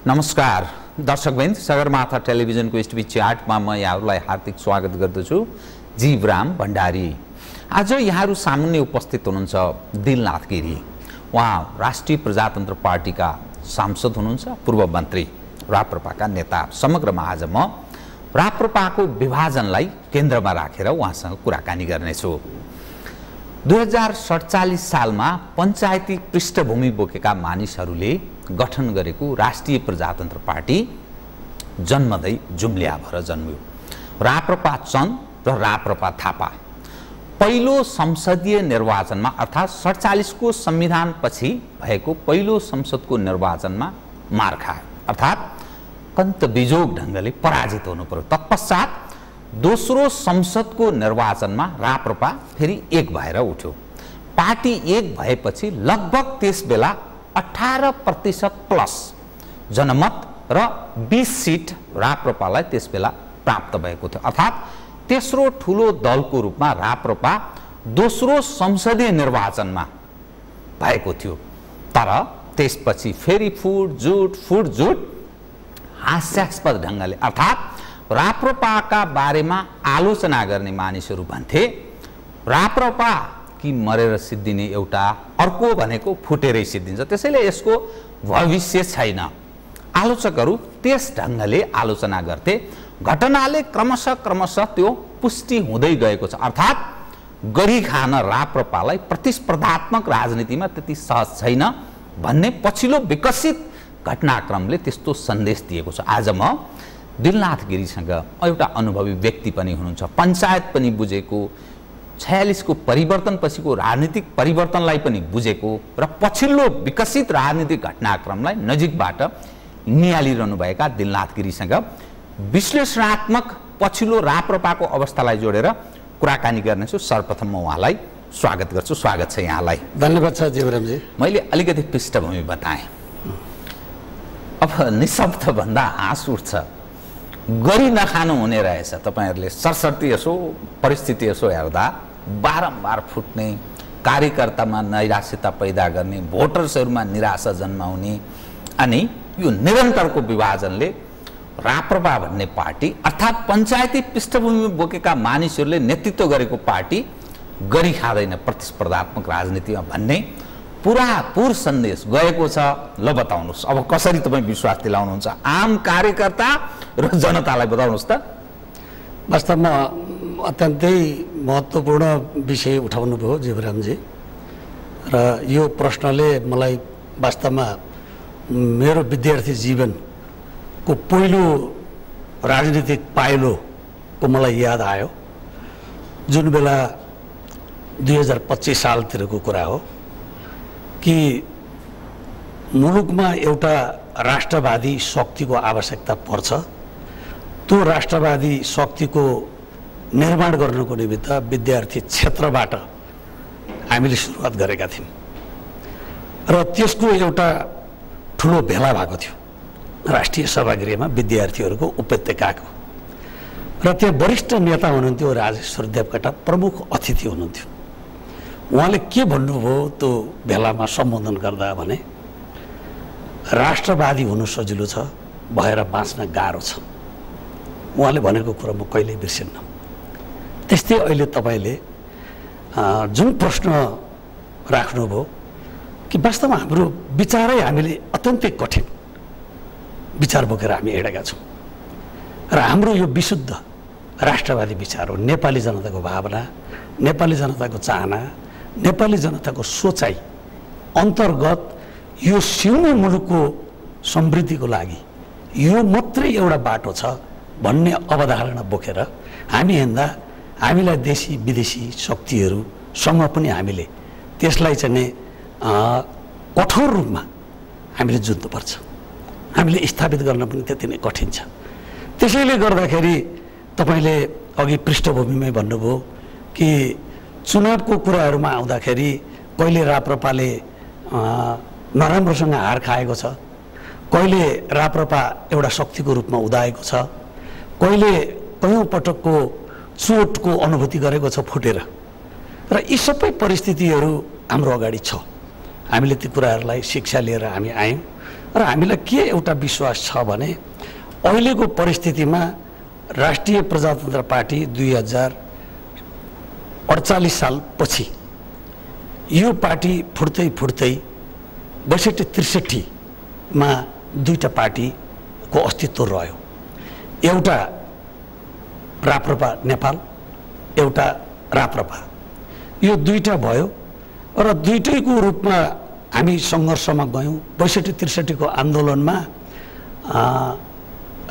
नमस्कार दर्शकवृन्द, सगरमाथा टेलिभिजनको स्टिभी च्याटमा म यहाँहरूलाई हार्दिक स्वागत गर्दछु। जीवराम भण्डारी। आज यहाँहरू सामुन्ने उपस्थित हुनुहुन्छ दिलनाथ गिरी। उहाँ राष्ट्रिय प्रजातन्त्र पार्टीका सांसद हुनुहुन्छ, पूर्व मन्त्री, राप्रपाका नेता। समग्रमा आज म राप्रपाको विभाजनलाई केन्द्रमा राखेर उहाँसँग कुराकानी गर्नेछु। 2047 सालमा पञ्चायती पृष्ठभूमि बोकेका मानिसहरूले गठन गरेको राष्ट्रिय प्रजातन्त्र पार्टी जन्मदै जुम्ल्या भएर जन्मियो। राप्रपा चन्द र राप्रपा थापा पहिलो संसदीय निर्वाचनमा अर्थात् 47 को संविधानपछि भएको पहिलो संसदको निर्वाचनमा मार खायो, अर्थात् कन्तबिजोग ढङ्गले पराजित हुनु पर्यो। तत्पश्चात दोस्रो संसदको निर्वाचनमा राप्रपा फेरि एक भएर उठ्यो। पार्टी एक भएपछि लगभग त्यस बेला 18% प्लस जनमत र 20 सिट राप्रपालाई त्यस बेला प्राप्त भएको थियो। अर्थात् तेस्रो ठुलो दलको रूपमा राप्रपा दोस्रो संसदीय निर्वाचनमा भएको थियो। तर त्यसपछि फेरि फुटजुट हास्यास्पद ढङ्गले अर्थात् राप्रपाका बारेमा आलोचना गर्ने मानिसहरू भन्थे राप्रपा कि मरेर सिद्धिने एउटा, अर्को भनेको फुटेरै सिद्धिन्छ, त्यसैले यसको भविष्य छैन। आलोचकहरू त्यस ढङ्गले आलोचना गर्थे। घटनाले क्रमशः त्यो पुष्टि हुँदै गएको छ। अर्थात् गरी खान राप्रपालाई प्रतिस्पर्धात्मक राजनीतिमा त्यति सहज छैन भन्ने पछिल्लो विकसित घटनाक्रमले त्यस्तो सन्देश दिएको छ। आज म दिलनाथ गिरीसँग एउटा अनुभवी व्यक्ति पनि हुनुहुन्छ, पञ्चायत पनि बुझेको, 46 को परिवर्तनपछिको राजनीतिक परिवर्तनलाई पनि बुझेको र पछिल्लो विकसित राजनीतिक घटनाक्रमलाई नजिकबाट निहालिरहनुभएका दिलनाथ गिरीसँग विश्लेषणात्मक पछिल्लो राप्रपाको अवस्थालाई जोडेर कुराकानी गर्नेछु। सर्वप्रथम म उहाँलाई स्वागत गर्छु। स्वागत छ यहाँलाई। धन्यवाद छ जीवरामजी। मैले अलिकति पृष्ठभूमि बताएँ, अब निशब्द भन्दा हाँस उठ्छ। गरी नखानु हुने रहेछ। तपाईहरुले सरसर्ती यसो परिस्थिति यसो हेर्दा बारम्बार फुट्ने, कार्यकर्तामा नैराश्यता पैदा गर्ने, भोटर्सहरुमा निराशा जन्माउने अनि यो निरन्तरको विभाजनले राप्रपा भन्ने पार्टी अर्थात् पञ्चायती पृष्ठभूमि बोकेका मानिसहरूले नेतृत्व गरेको पार्टी गरी खाँदैन प्रतिस्पर्धात्मक राजनीतिमा भन्ने पुरापुर सन्देश गएको छ। ल बताउनुस्, अब कसरी तपाईँ विश्वास दिलाउनुहुन्छ आम कार्यकर्ता र जनतालाई, बताउनुस् त। वास्तवमा अत्यन्तै महत्त्वपूर्ण विषय उठाउनु भयो जीवरामजी, र यो प्रश्नले मलाई वास्तवमा मेरो विद्यार्थी जीवनको पहिलो राजनीतिक पाइलोको मलाई याद आयो, जुन बेला 2025 सालतिरको कुरा हो कि मुलुकमा एउटा राष्ट्रवादी शक्तिको आवश्यकता पर्छ। त्यो राष्ट्रवादी शक्तिको निर्माण गर्नको निमित्त विद्यार्थी क्षेत्रबाट हामीले सुरुवात गरेका थियौँ र त्यसको एउटा ठुलो भेला भएको थियो राष्ट्रिय सभागृहमा विद्यार्थीहरूको उपत्यकाको, र त्यहाँ वरिष्ठ नेता हुनुहुन्थ्यो राजेश्वर देवकोटा, प्रमुख अतिथि हुनुहुन्थ्यो। उहाँले के भन्नुभयो त्यो भेलामा सम्बोधन गर्दा भने राष्ट्रवादी हुनु सजिलो छ, भएर बाँच्न गाह्रो छ। उहाँले भनेको कुरा म कहिल्यै बिर्सिन्न। त्यस्तै अहिले तपाईँले जुन प्रश्न राख्नुभयो कि वास्तवमा हाम्रो विचारै हामीले अत्यन्तै कठिन विचार बोकेर हामी हिँडेका छौँ र हाम्रो यो विशुद्ध राष्ट्रवादी विचार हो। नेपाली जनताको भावना, नेपाली जनताको चाहना, नेपाली जनताको सोचाइ अन्तर्गत यो सिउने मुलुकको समृद्धिको लागि यो मात्रै एउटा बाटो छ भन्ने अवधारणा बोकेर हामी हिँड्दा हामीलाई देशी विदेशी शक्तिहरूसँग पनि हामीले त्यसलाई चाहिँ कठोर रूपमा हामीले जुझ्नुपर्छ। हामीले स्थापित गर्न पनि त्यति नै कठिन छ। त्यसैले गर्दाखेरि तपाईँले अघि पृष्ठभूमिमै भन्नुभयो कि चुनावको कुराहरूमा आउँदाखेरि कहिले राप्रपाले नराम्रोसँग हार खाएको छ, कहिले राप्रपा एउटा शक्तिको रूपमा उदाएको छ, कहिले कयौँ पटकको चोटको अनुभूति गरेको छ फुटेर, र यी सबै परिस्थितिहरू हाम्रो अगाडि छ। हामीले ती कुराहरूलाई शिक्षा लिएर हामी आयौँ र हामीलाई के एउटा विश्वास छ भने अहिलेको परिस्थितिमा राष्ट्रिय प्रजातन्त्र पार्टी 2048 सालपछि यो पार्टी फुट्दै 62-63 मा दुईटा पार्टीको अस्तित्व रह्यो। एउटा राप्रपा नेपाल, एउटा राप्रपा, यो दुईटा भयो र दुईटैको रूपमा हामी सङ्घर्षमा गयौँ। 62-63 को आन्दोलनमा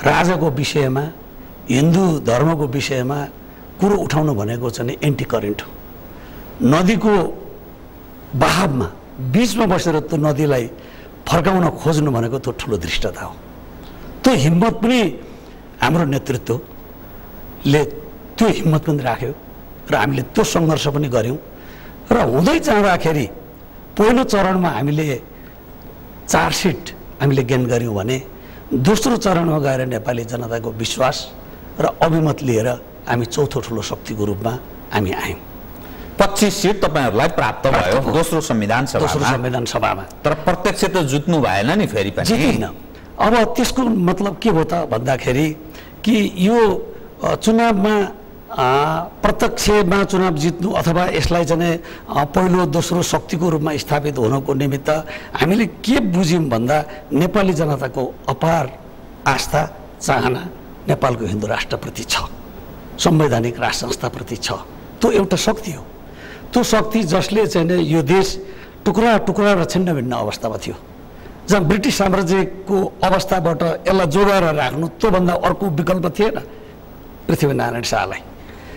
राजाको विषयमा, हिन्दू धर्मको विषयमा कुरो उठाउनु भनेको चाहिँ एन्टी करेन्ट हो। नदीको बहावमा बीचमा बसेर त्यो नदीलाई फर्काउन खोज्नु भनेको त्यो ठुलो धृष्टता हो। त्यो हिम्मत पनि हाम्रो नेतृत्वले त्यो हिम्मत पनि राख्यो र हामीले त्यो सङ्घर्ष पनि गऱ्यौँ र हुँदै जाँदाखेरि पहिलो चरणमा हामीले 4 सिट हामीले गेन गऱ्यौँ भने दोस्रो चरणमा गएर नेपाली जनताको विश्वास र अभिमत लिएर हामी चौथो ठुलो शक्तिको रूपमा हामी आयौँ। 25 सिट तपाईहरुलाई प्राप्त भयो दोस्रो संविधान सभामा। तर प्रत्यक्ष त जुत्नु भएन नि फेरि पनि। जितिन। अब त्यसको मतलब के हो त भन्दाखेरि कि यो चुनावमा प्रत्यक्षमा चुनाव जित्नु अथवा यसलाई चाहिँ पहिलो दोस्रो शक्तिको रूपमा स्थापित हुनको निमित्त हामीले के बुझ्यौँ भन्दा नेपाली जनताको अपार आस्था चाहना नेपालको हिन्दू राष्ट्रप्रति छ, संवैधानिक राष्ट्र संस्थाप्रति छ। त्यो एउटा शक्ति हो। त्यो शक्ति जसले चाहिँ यो देश टुक्रा टुक्रा र छिन्न भिन्न अवस्थामा थियो। जब ब्रिटिस साम्राज्यको अवस्थाबाट यसलाई जोगाएर राख्नु त्योभन्दा अर्को विकल्प थिएन पृथ्वीनारायण शाहलाई।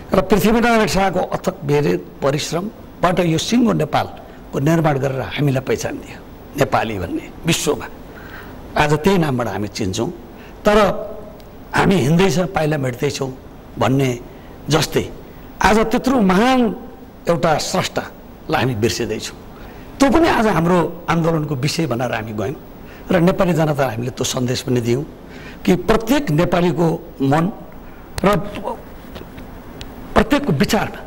र पृथ्वीनारायण शाहको अथक मेहनत परिश्रमबाट यो सिङ्गो नेपालको निर्माण गरेर हामीलाई पहिचान दियो नेपाली भन्ने विश्वमा। आज त्यही नामबाट हामी चिन्छौँ। तर हामी हिँड्दैछ पाइला मेट्दैछौँ भन्ने जस्तै आज त्यत्रो महान एउटा स्रष्टालाई हामी बिर्सिँदैछौँ। त्यो पनि आज हाम्रो आन्दोलनको विषय भनेर हामी गयौँ र नेपाली जनतालाई हामीले त्यो सन्देश पनि दियौँ कि प्रत्येक नेपालीको मन र प्रत्येकको विचारमा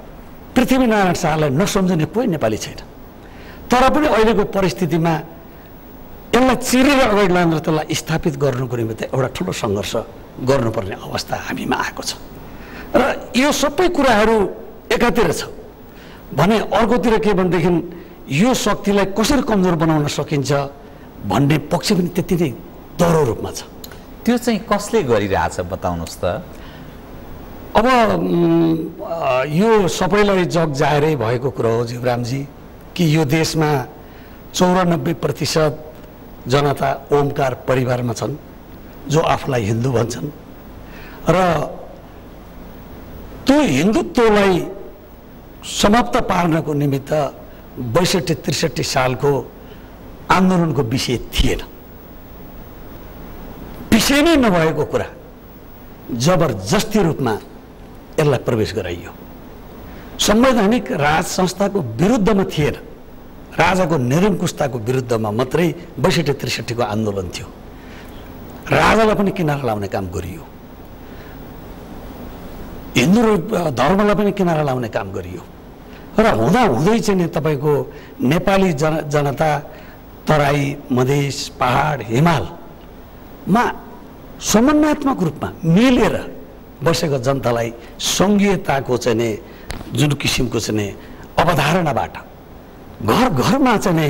पृथ्वीनारायण शाहलाई नसम्झने कोही नेपाली छैन। तर पनि अहिलेको परिस्थितिमा यसलाई चिरेर अगाडि लाएर त्यसलाई स्थापित गर्नुको निमित्त एउटा ठुलो सङ्घर्ष गर्नुपर्ने अवस्था हामीमा आएको छ। र यो सबै कुराहरू एकातिर छ भने अर्कोतिर के भनेदेखि यो शक्तिलाई कसरी कमजोर बनाउन सकिन्छ भन्ने पक्ष पनि त्यति नै दह्रो रूपमा छ। त्यो चाहिँ कसले गरिरहेछ बताउनुहोस् त। अब यो सबैलाई जग जाहेरै भएको कुरो हो जीवरामजी कि यो देशमा 94% जनता ओमकार परिवारमा छन् जो आफूलाई हिन्दू भन्छन् र त्यो हिन्दुत्वलाई समाप्त पार्नको निमित्त 62-63 सालको आन्दोलनको विषय थिएन। विषय नै नभएको कुरा जबरजस्ती रूपमा यसलाई प्रवेश गराइयो। संवैधानिक राज संस्थाको विरुद्धमा थिएन, राजाको निरङ्कुशताको विरुद्धमा मात्रै 62-63 को आन्दोलन थियो। राजालाई पनि किनारा लाउने काम गरियो, हिन्दू धर्मलाई पनि किनारा लाउने काम गरियो र हुँदा हुँदै चाहिँ नि तपाईँको नेपाली जनता तराई मधेस पहाड हिमालमा समन्वयात्मक रूपमा मिलेर बसेको जनतालाई सङ्घीयताको चाहिँ नि जुन किसिमको चाहिँ नि अवधारणाबाट घर घरमा चाहिँ नि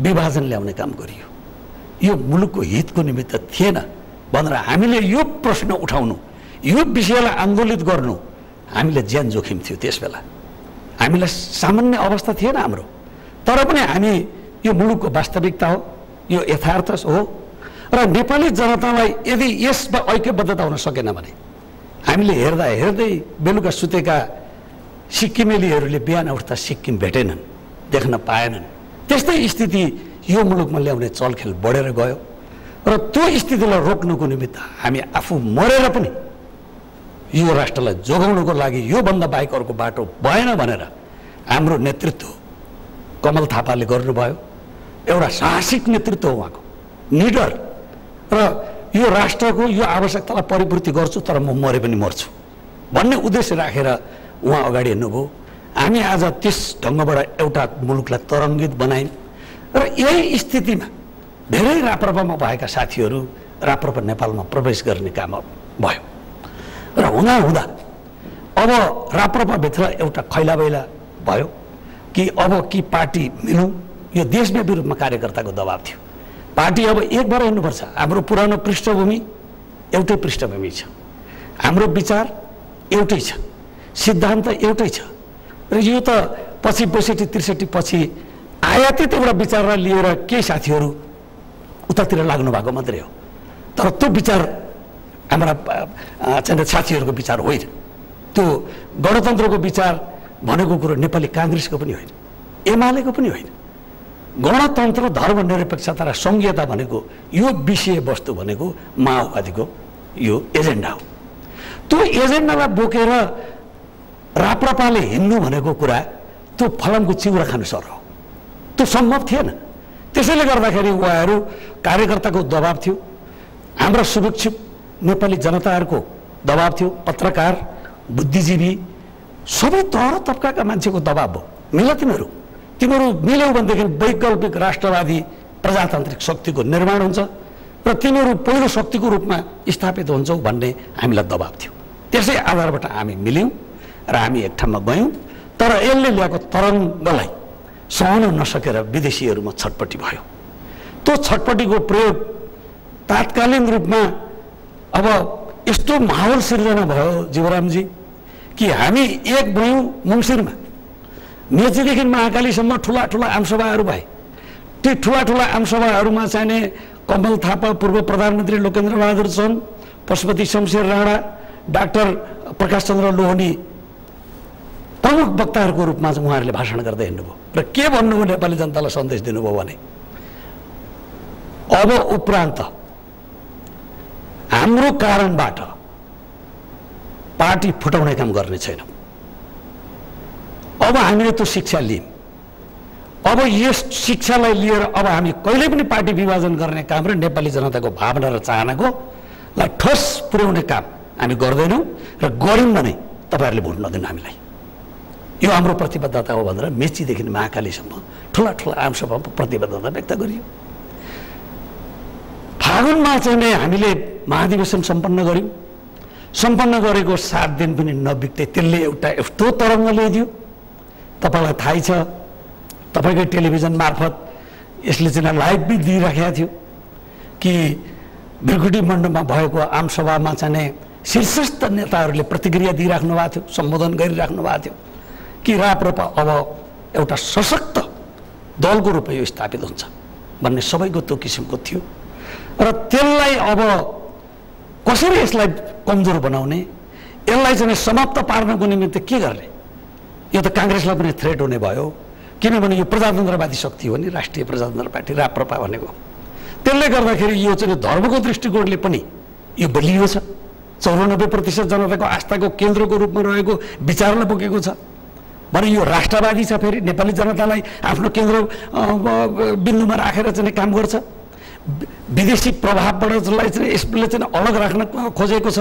विभाजन ल्याउने काम गरियो। यो मुलुकको हितको निमित्त थिएन भनेर हामीले यो प्रश्न उठाउनु, यो विषयलाई आन्दोलित गर्नु हामीले ज्यान जोखिम थियो। त्यस बेला हामीलाई सामान्य अवस्था थिएन हाम्रो। तर पनि हामी यो मुलुकको वास्तविकता हो, यो यथार्थ हो र नेपाली जनतालाई यदि यसमा ऐक्यबद्धता हुन सकेन भने हामीले हेर्दा हेर्दै बेलुका सुतेका सिक्किमेलीहरूले बिहान उठ्दा सिक्किम भेटेनन्, देख्न पाएनन्। त्यस्तै स्थिति यो मुलुकमा ल्याउने चलखेल बढेर गयो र त्यो स्थितिलाई रोक्नुको निमित्त हामी आफू मरेर पनि यो राष्ट्रलाई जोगाउनुको लागि योभन्दा बाहेक अर्को बाटो भएन भनेर हाम्रो नेतृत्व कमल थापाले गर्नुभयो। एउटा साहसिक नेतृत्व हो उहाँको, निडर, र यो राष्ट्रको यो आवश्यकतालाई परिपूर्ति गर्छु तर म मरे पनि मर्छु भन्ने उद्देश्य राखेर उहाँ अगाडि हिँड्नुभयो। हामी आज त्यस ढङ्गबाट एउटा मुलुकलाई तरङ्गित बनायौँ र यही स्थितिमा धेरै राप्रपामा भएका साथीहरू राप्रपा नेपालमा प्रवेश गर्ने काम भयो र हुँदा अब राप्रपाभित्र एउटा खैलाबैला भयो कि अब कि पार्टी मिलौँ। यो देशव्यापी रूपमा कार्यकर्ताको दबाब थियो। पार्टी अब एक भएर हिँड्नुपर्छ। हाम्रो पुरानो पृष्ठभूमि एउटै पृष्ठभूमि छ, हाम्रो विचार एउटै छ, सिद्धान्त एउटै छ र यो त पछि 62-63 पछि आयातित एउटा विचारलाई लिएर केही साथीहरू उतातिर लाग्नु भएको मात्रै हो। तर त्यो विचार हाम्रा चाहिँ साथीहरूको विचार होइन। त्यो गणतन्त्रको विचार भनेको कुरो नेपाली काङ्ग्रेसको पनि होइन, एमालेको पनि होइन। गणतन्त्र, धर्मनिरपेक्षता र सङ्घीयता भनेको यो विषयवस्तु भनेको माओवादीको यो एजेन्डा हो। त्यो एजेन्डालाई बोकेर राप्रपाले हिँड्नु भनेको कुरा त्यो फलामको चिउरा खानु सर हो, त्यो सम्भव थिएन। त्यसैले गर्दाखेरि उहाँहरू कार्यकर्ताको दबाब थियो, हाम्रा शुभेच्छुक नेपाली जनताहरूको दबाब थियो, पत्रकार, बुद्धिजीवी सबै तह तबकाका मान्छेको दबाब हो। मिल तिमीहरू मिल्यौ भनेदेखि वैकल्पिक राष्ट्रवादी प्रजातान्त्रिक शक्तिको निर्माण हुन्छ र तिमीहरू पहिलो शक्तिको रूपमा स्थापित हुन्छौ भन्ने हामीलाई दबाब थियो। त्यसै आधारबाट हामी मिल्यौँ र हामी एक ठाउँमा गयौँ। तर यसले ल्याएको तरङ्गलाई सहन नसकेर विदेशीहरूमा छटपट्टि भयो। त्यो छटपट्टिको प्रयोग तात्कालीन रूपमा अब यस्तो माहौल सिर्जना भयो जीवरामजी कि हामी एक भयौँ मङ्सिरमा। मेचीदेखि महाकालीसम्म ठुला ठुला आमसभाहरू भए। ती ठुला ठुला आमसभाहरूमा चाहिने कमल थापा, पूर्व प्रधानमन्त्री लोकेन्द्र बहादुर चन्द, पशुपति शमशेर राणा, डाक्टर प्रकाश चन्द्र लोहनी प्रमुख वक्ताहरूको रूपमा चाहिँ उहाँहरूले भाषण गर्दै हिँड्नुभयो र के भन्नुभयो नेपाली जनतालाई सन्देश दिनुभयो भने अब उपरान्त हाम्रो कारणबाट पार्टी फुटाउने काम गर्ने छैन। अब हामीले त्यो शिक्षा लियौँ। अब यस शिक्षालाई लिएर अब हामी कहिल्यै पनि पार्टी विभाजन गर्ने काम र नेपाली जनताको भावना र चाहनाको लाई ठोस पुर्याउने काम हामी गर्दैनौँ र गऱ्यौँ भने तपाईँहरूले भोट नदिनु हामीलाई। यो हाम्रो प्रतिबद्धता हो भनेर मेचीदेखि महाकालीसम्म ठुला ठुला आमसभामा प्रतिबद्धता व्यक्त गरियो। फागुनमा चाहिँ नै हामीले महाधिवेशन सम्पन्न गऱ्यौँ। सम्पन्न गरेको 7 दिन पनि नबित्दै त्यसले एउटा यस्तो तरङ्ग ल्याइदियो। तपाईँलाई थाहै छ, तपाईँकै टेलिभिजन मार्फत यसले चाहिँ लाइभ पनि दिइराखेको थियो कि बिरगुटी मण्डपमा भएको आमसभामा चाहिँ शीर्षस्थ नेताहरूले प्रतिक्रिया दिइराख्नु भएको थियो, सम्बोधन गरिराख्नु भएको थियो कि राप्रपा अब एउटा सशक्त दलको रूपमा यो स्थापित हुन्छ भन्ने सबैको त्यो किसिमको थियो। र त्यसलाई अब कसरी यसलाई कमजोर बनाउने, यसलाई चाहिँ समाप्त पार्नको निमित्त के गर्ने, यो त काङ्ग्रेसलाई पनि थ्रेट हुने भयो। किनभने यो प्रजातन्त्रवादी शक्ति हो नि, राष्ट्रिय प्रजातन्त्र पार्टी राप्रपा भनेको। त्यसले गर्दाखेरि यो चाहिँ धर्मको दृष्टिकोणले पनि यो बलियो छ। 94% जनताको आस्थाको केन्द्रको रूपमा रहेको विचारलाई बोकेको छ भने यो राष्ट्रवादी छ। फेरि नेपाली जनतालाई आफ्नो केन्द्र बिन्दुमा राखेर चाहिँ काम गर्छ। विदेशी प्रभावबाट चाहिँ यसले चाहिँ अलग राख्न खोजेको छ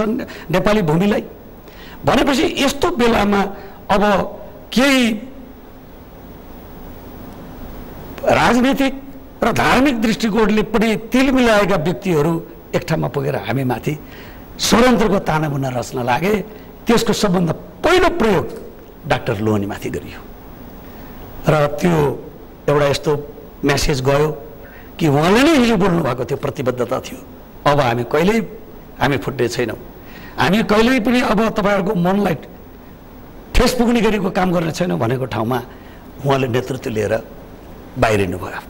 नेपाली भूमिलाई भनेपछि यस्तो बेलामा अब केही राजनीतिक र धार्मिक दृष्टिकोणले पनि तिल मिलाएका व्यक्तिहरू एक ठाउँमा पुगेर हामी माथि षड्यन्त्रको तानामुना रच्न लागे। त्यसको सबभन्दा पहिलो प्रयोग डाक्टर लोहनीमाथि गरियो र त्यो एउटा यस्तो मेसेज गयो कि उहाँले नै हिजो बोल्नु भएको थियो, प्रतिबद्धता थियो। अब हामी फुट्ने छैनौँ, हामी कहिल्यै पनि अब तपाईँहरूको मनलाई ठेस पुग्ने गरेको काम गर्ने छैनौँ भनेको ठाउँमा उहाँले नेतृत्व लिएर बाहिरिनु भयो।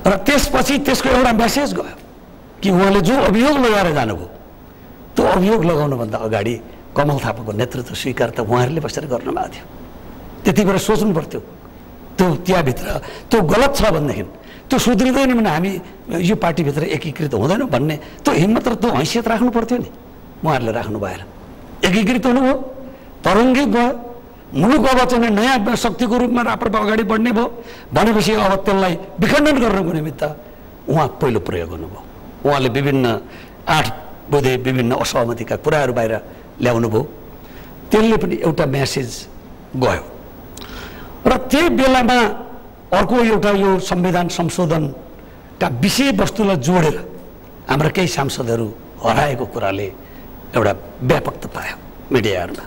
र त्यसपछि त्यसको एउटा मेसेज गयो कि उहाँले जो अभियोग लगाएर जानुभयो त्यो अभियोग लगाउनुभन्दा अगाडि कमल थापाको नेतृत्व स्वीकार त उहाँहरूले बसेर गर्नुभएको थियो। त्यति बेला सोच्नु पर्थ्यो त्यो त्यहाँभित्र त्यो गलत छ भनेदेखि त्यो सुध्रिँदैन भने हामी यो पार्टीभित्र एकीकृत हुँदैन भन्ने त्यो हिम्मत र त्यो हैसियत राख्नु पर्थ्यो नि। उहाँहरूले राख्नु भएन, एकीकृत हुनुभयो, तरङ्गित भयो, मुलुक अब चाहिँ नयाँ शक्तिको रूपमा राप्रपा अगाडि बढ्ने भयो भनेपछि अब त्यसलाई विखण्डन गर्नको निमित्त उहाँ पहिलो प्रयोग गर्नुभयो। उहाँले विभिन्न 8 बुधे विभिन्न असहमतिका कुराहरू बाहिर ल्याउनु भयो। त्यसले पनि एउटा मेसेज गयो र त्यही बेलामा अर्को एउटा यो संविधान संशोधन का विषयवस्तुलाई जोडेर हाम्रा केही सांसदहरू हराएको कुराले एउटा व्यापकता पायो मिडियाहरूमा।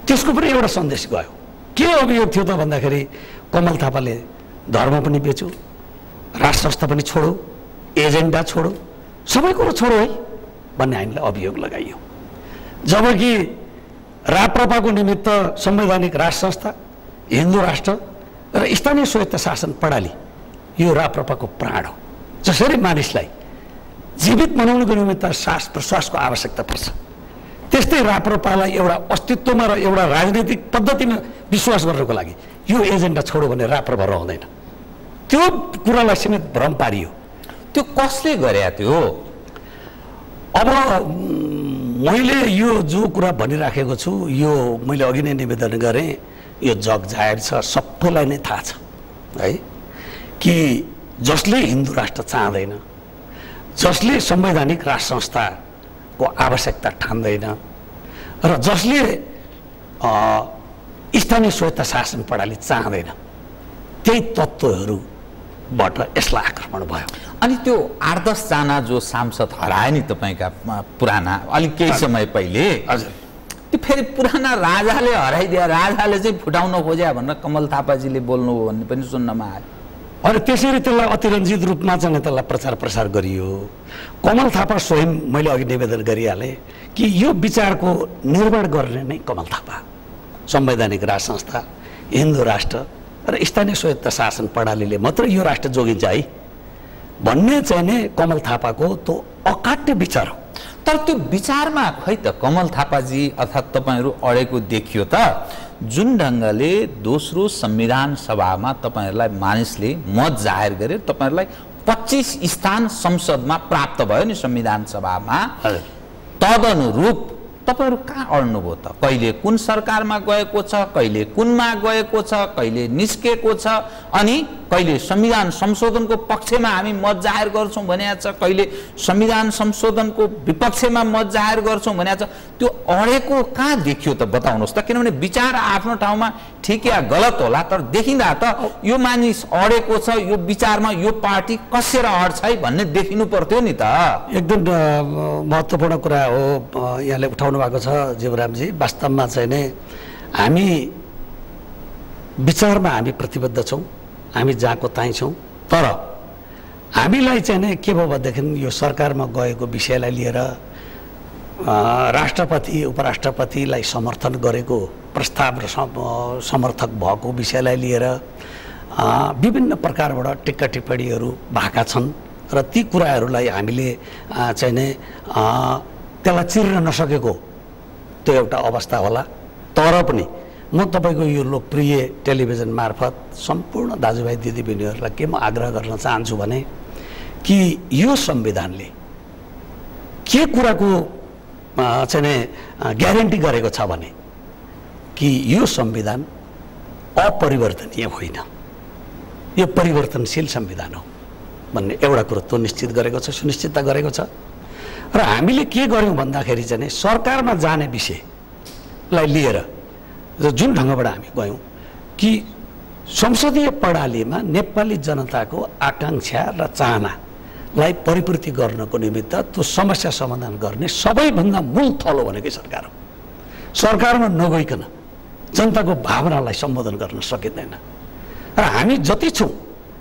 त्यसको पनि एउटा सन्देश गयो। के अभियोग थियो त भन्दाखेरि कमल थापाले धर्म पनि बेच्यो, राज संस्था पनि छोडो, एजेन्डा छोडो, सबै कुरो छोडो है भन्ने हामीलाई अभियोग लगाइयो। जबकि राप्रपाको निमित्त संवैधानिक राज संस्था, हिन्दू राष्ट्र र स्थानीय स्वायत्त शासन प्रणाली यो राप्रपाको प्राण हो। जसरी मानिसलाई जीवित बनाउनको निमित्त श्वास प्रश्वासको आवश्यकता पर्छ, त्यस्तै राप्रपालाई एउटा अस्तित्वमा र एउटा राजनीतिक पद्धतिमा विश्वास गर्नको लागि यो एजेन्डा छोडो भने राप्रपा रहँदैन। त्यो कुरालाई समेत भ्रम पारियो। त्यो कसले गरे त्यो? अब मैले यो जो कुरा भनिराखेको छु यो मैले अघि नै निवेदन गरेँ, यो जग जाहेर छ, सबैलाई नै थाहा छ है कि जसले हिन्दू राष्ट्र चाहँदैन, जसले संवैधानिक राज संस्थाको आवश्यकता ठान्दैन र जसले स्थानीय स्वायत्त शासन प्रणाली चाहँदैन, त्यही तत्त्वहरूबाट यसलाई आक्रमण भयो। अनि त्यो 8-10 जना जो सांसद हराए नि तपाईँका पुराना अलिक केही समय पहिले, हजुर, त्यो फेरि पुराना राजाले हराइदिए, राजाले चाहिँ फुटाउन खोज्या भनेर कमल थापाजीले बोल्नुभयो भन्ने पनि सुन्नमा आयो। अनि त्यसरी त्यसलाई अतिरञ्जित रूपमा चाहिँ त्यसलाई प्रचार प्रसार गरियो। कमल थापा स्वयं मैले अघि निवेदन गरिहालेँ कि यो विचारको निर्माण गर्ने नै कमल थापा, संवैधानिक राज संस्था, हिन्दू राष्ट्र र स्थानीय स्वायत्त शासन प्रणालीले मात्र यो राष्ट्र जोगिन्छ है भन्ने चाहिँ नै कमल थापाको त्यो अकाट्य विचार हो। तर त्यो विचारमा खै त कमल थापाजी अर्थात् तपाईँहरू अडेको देखियो त। जुन ढङ्गले दोस्रो संविधान सभामा तपाईँहरूलाई मानिसले मत जाहेर गरे, तपाईँहरूलाई 25 स्थान संसदमा प्राप्त भयो नि संविधान सभामा, तदनुरूप तपाईँहरू कहाँ अड्नुभयो त? कहिले कुन सरकारमा गएको छ, कहिले कुनमा गएको छ, कहिले निस्केको छ, अनि कहिले संविधान संशोधनको पक्षमा हामी मत जाहेर गर्छौँ भनेको छ, कहिले संविधान संशोधनको विपक्षमा मत जाहेर गर्छौँ भनेको छ। त्यो अडेको कहाँ देखियो त बताउनुहोस् त? किनभने विचार आफ्नो ठाउँमा ठिक या गलत होला, तर देखिँदा त यो मानिस अडेको छ, यो विचारमा यो पार्टी कसेर अड्छ है भन्ने देखिनु पर्थ्यो नि त। एकदम महत्त्वपूर्ण कुरा हो यहाँले उठाउनु भएको छ जीवरामजी। वास्तवमा चाहिँ नै हामी विचारमा हामी प्रतिबद्ध छौँ, हामी जहाँको त्यहीँ छौँ, तर हामीलाई चाहिँ नै के भयो भनेदेखि यो सरकारमा गएको विषयलाई लिएर राष्ट्रपति उपराष्ट्रपतिलाई समर्थन गरेको प्रस्ताव र समर्थक भएको विषयलाई लिएर विभिन्न प्रकारबाट टिक्का टिप्पणीहरू भएका छन् र ती कुराहरूलाई हामीले चाहिँ नै त्यसलाई चिर्न नसकेको त्यो एउटा अवस्था होला। तर पनि म तपाईँको यो लोकप्रिय टेलिभिजन मार्फत सम्पूर्ण दाजुभाइ दिदीबहिनीहरूलाई के म आग्रह गर्न चाहन्छु भने कि यो संविधानले के कुराको चाहिँ नै ग्यारेन्टी गरेको छ भने कि यो संविधान अपरिवर्तनीय होइन, यो परिवर्तनशील संविधान हो भन्ने एउटा कुरो त्यो निश्चित गरेको छ, सुनिश्चितता गरेको छ। र हामीले के गर्यौँ भन्दाखेरि चाहिँ सरकारमा जाने विषयलाई लिएर जुन ढङ्गबाट हामी गयौँ कि संसदीय प्रणालीमा नेपाली जनताको आकाङ्क्षा र चाहनालाई परिपूर्ति गर्नको निमित्त त्यो समस्या समाधान गर्ने सबैभन्दा मूल थलो भनेकै सरकार हो। सरकारमा नगइकन जनताको भावनालाई सम्बोधन गर्न सकिँदैन। र हामी जति छौँ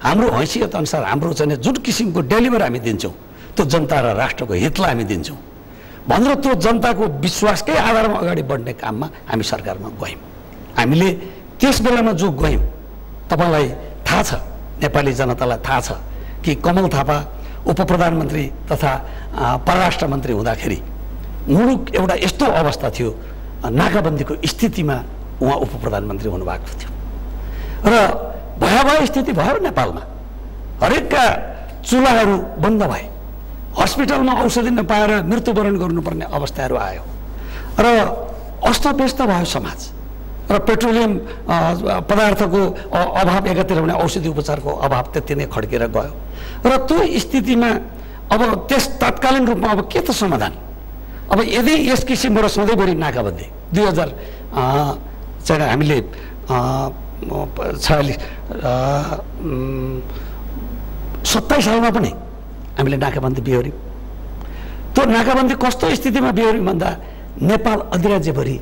हाम्रो हैसियत अनुसार हाम्रो चाहिँ जुन किसिमको डेलिभर हामी दिन्छौँ त्यो जनता र राष्ट्रको हितलाई हामी दिन्छौँ भनेर त्यो जनताको विश्वासकै आधारमा अगाडि बढ्ने काममा हामी सरकारमा गयौँ। हामीले त्यस बेलामा जो गयौँ तपाईँलाई थाहा छ, नेपाली जनतालाई थाहा छ कि कमल थापा उप प्रधानमन्त्री तथा परराष्ट्र मन्त्री हुँदाखेरि मुलुक एउटा यस्तो अवस्था थियो, नाकाबन्दीको स्थितिमा उहाँ उप प्रधानमन्त्री हुनुभएको थियो र भयावह स्थिति भयो नेपालमा। हरेकका चुल्हाहरू बन्द भए, हस्पिटलमा औषधि नपाएर मृत्युवरण गर्नुपर्ने अवस्थाहरू आयो र अस्तव्यस्त भयो समाज र पेट्रोलियम पदार्थको अभाव एकातिर भने औषधि उपचारको अभाव त्यति नै खड्केर गयो र त्यो स्थितिमा अब त्यस तत्कालीन रूपमा अब के त समाधान? अब यदि यस किसिमबाट सधैँभरि नाकाबन्दी 2000 चाहिँ हामीले 47 27 सालमा पनि हामीले नाकाबन्दी बिहोर्यौँ। त्यो नाकाबन्दी कस्तो स्थितिमा बिहोर्यौँ भन्दा नेपाल अधिराज्यभरि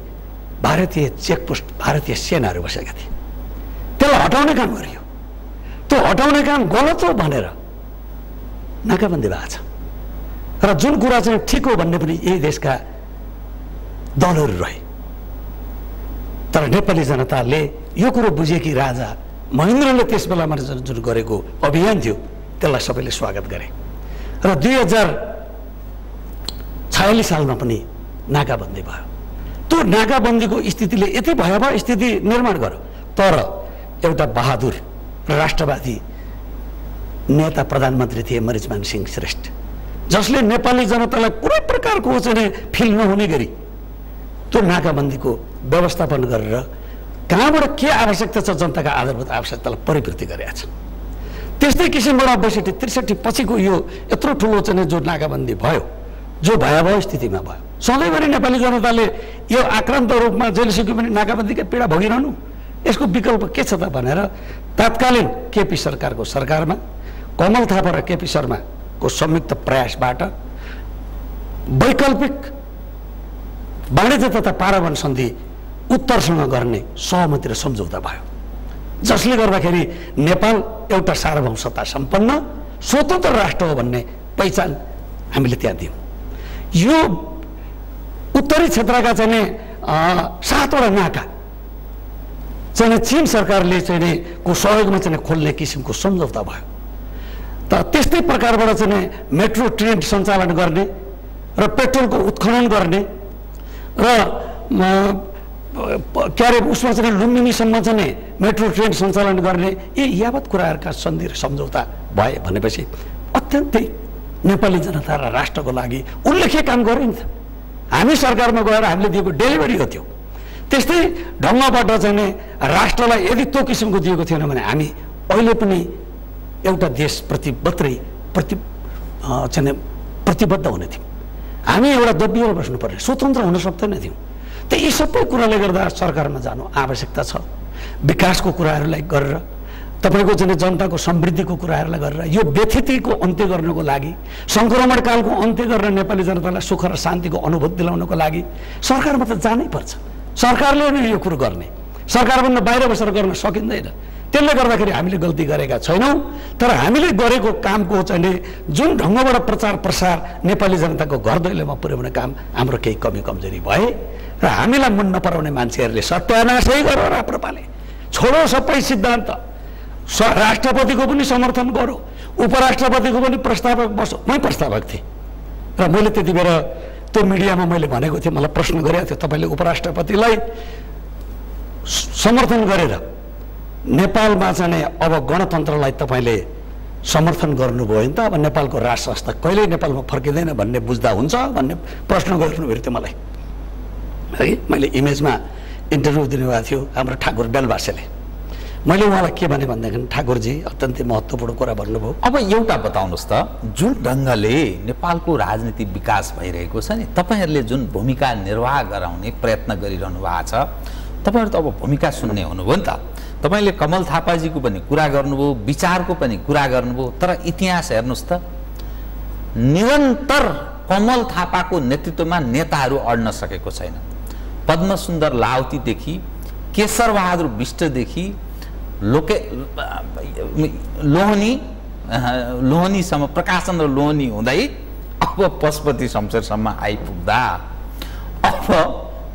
भारतीय चेकपोस्ट भारतीय सेनाहरू बसेका थिए। त्यसलाई हटाउने काम गरियो। त्यो हटाउने काम गलत हो भनेर नाकाबन्दी भएको छ र जुन कुरा चाहिँ ठिक हो भन्ने पनि यही देशका दलहरू रहे। तर नेपाली जनताले यो कुरो बुझे कि राजा महेन्द्रले त्यस बेलामा जुन गरेको अभियान थियो त्यसलाई सबैले स्वागत गरे र 2046 सालमा पनि नाकाबन्दी भयो। त्यो नाकाबन्दीको स्थितिले यति भयावह स्थिति निर्माण गर्यो। तर एउटा बहादुर र राष्ट्रवादी नेता प्रधानमन्त्री थिए मरिचमान सिंह श्रेष्ठ, जसले नेपाली जनतालाई कुनै प्रकारको चाहिँ फिल नहुने गरी त्यो नाकाबन्दीको व्यवस्थापन गरेर कहाँबाट के आवश्यकता छ जनताका आधारभूत आवश्यकतालाई परिपूर्ति गरेका छ। त्यस्तै किसिमबाट 62-63 पछिको यो यत्रो ठुलो चाहिँ जो नाकाबन्दी भयो, जो भयावह स्थितिमा भयो, सधैँभरि नेपाली जनताले यो आक्रान्त रूपमा जहिलेसुकै पनि नाकाबन्दीका पीडा भोगिरहनु, यसको विकल्प के छ त भनेर तत्कालीन केपी सरकारको सरकारमा कमल थापा र केपी शर्माको संयुक्त प्रयासबाट वैकल्पिक वाणिज्य तथा पारावन सन्धि उत्तरसँग गर्ने सहमति र सम्झौता भयो, जसले गर्दाखेरि नेपाल एउटा सार्वभौम सत्ता सम्पन्न स्वतन्त्र राष्ट्र हो भन्ने पहिचान हामीले त्यहाँ दियौँ। यो उत्तरी क्षेत्रका चाहिँ 7वटा नाका चाहिँ चीन सरकारले चाहिँ को सहयोगमा चाहिँ खोल्ने किसिमको सम्झौता भयो। त त्यस्तै प्रकारबाट चाहिँ मेट्रो ट्रेन सञ्चालन गर्ने र पेट्रोलको उत्खनन गर्ने र के अरे उसमा चाहिँ लुम्बिनीसम्म चाहिँ मेट्रो ट्रेन सञ्चालन गर्ने यी यावत कुराहरूका सन्धि र सम्झौता भए भनेपछि अत्यन्तै नेपाली जनता र राष्ट्रको लागि उल्लेख्य काम गऱ्यो नि त। हामी सरकारमा गएर हामीले दिएको डेलिभरी हो त्यो। त्यस्तै ढङ्गबाट चाहिँ राष्ट्रलाई यदि त्यो किसिमको दिएको थिएन भने हामी अहिले पनि एउटा देशप्रति मात्रै चाहिँ प्रतिबद्ध हुने थियौँ। हामी एउटा दबिएर बस्नुपर्ने, स्वतन्त्र हुन सक्दैन थियौँ। त यी सबै कुराले गर्दा सरकारमा जानु आवश्यकता छ। विकासको कुराहरूलाई गरेर, तपाईँको चाहिँ जनताको समृद्धिको कुराहरूलाई गरेर, यो व्यथितिको अन्त्य गर्नको लागि, सङ्क्रमणकालको अन्त्य गरेर नेपाली जनतालाई सुख र शान्तिको अनुभूति दिलाउनको लागि सरकारमा त जानै पर्छ। सरकारले नै यो कुरो गर्ने, सरकारभन्दा बाहिर बसेर गर्न सकिँदैन। त्यसले गर्दाखेरि हामीले गल्ती गरेका छैनौँ। तर हामीले गरेको कामको चाहिँ जुन ढङ्गबाट प्रचार प्रसार नेपाली जनताको घर दैलोमा पुर्याउने काम हाम्रो केही कमी कमजोरी भए र हामीलाई मन नपराउने मान्छेहरूले सत्यानाशै गरेर राप्रपाले छोडो सबै सिद्धान्त, राष्ट्रपतिको पनि समर्थन गरौँ, उपराष्ट्रपतिको पनि प्रस्तावक बसो। मै प्रस्तावक थिएँ र मैले त्यति बेला त्यो मिडियामा मैले भनेको थिएँ, मलाई प्रश्न गरेको थियो, तपाईँले उपराष्ट्रपतिलाई समर्थन गरेर नेपालमा चाहिँ अब गणतन्त्रलाई तपाईँले समर्थन गर्नुभयो भने त अब नेपालको राज संस्था कहिल्यै नेपालमा फर्किँदैन भन्ने बुझ्दा हुन्छ भन्ने प्रश्न गर्नुभयो थियो मलाई है। मैले इमेजमा इन्टरभ्यू दिनुभएको थियो हाम्रो ठाकुर बेलबासेले। मैले उहाँलाई के भने भन्दाखेरि, ठाकुरजी अत्यन्तै महत्त्वपूर्ण कुरा भन्नुभयो। अब एउटा बताउनुहोस् त, जुन ढङ्गले नेपालको राजनीतिक विकास भइरहेको छ नि, तपाईँहरूले जुन भूमिका निर्वाह गराउने प्रयत्न गरिरहनु भएको छ, तपाईँहरू त अब भूमिका सुन्ने हुनुभयो नि त। तपाईँले कमल थापाजीको पनि कुरा गर्नुभयो, विचारको पनि कुरा गर्नुभयो, तर इतिहास हेर्नुहोस् त, निरन्तर कमल थापाको नेतृत्वमा नेताहरू अड्न सकेको छैन। पद्मसुन्दर लाउतीदेखि केशरबहादुर विष्टदेखि लोहनीसम्म, प्रकाशचन्द्र लोहनी हुँदै अब पशुपति शमशेरसम्म आइपुग्दा अब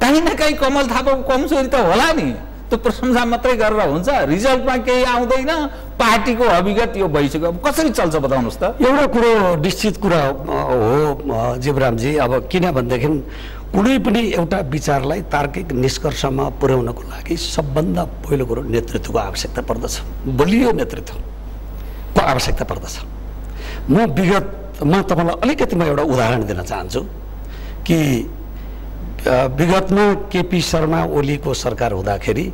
कहीँ न कहीँ कमल थापाको कमजोरी त होला नि। त्यो प्रशंसा मात्रै गरेर हुन्छ, रिजल्टमा केही आउँदैन, पार्टीको अभिगत यो भइसक्यो। अब कसरी चल्छ बताउनुहोस् त। एउटा कुरो निश्चित कुरा हो जीवरामजी, अब किन भनेदेखि कुनै पनि एउटा विचारलाई तार्किक निष्कर्षमा पुर्याउनको लागि सबभन्दा पहिलो कुरो नेतृत्वको आवश्यकता पर्दछ, बलियो नेतृत्वको आवश्यकता पर्दछ। म विगतमा तपाईँलाई अलिकति म एउटा उदाहरण दिन चाहन्छु कि विगतमा केपी शर्मा ओलीको सरकार हुँदाखेरि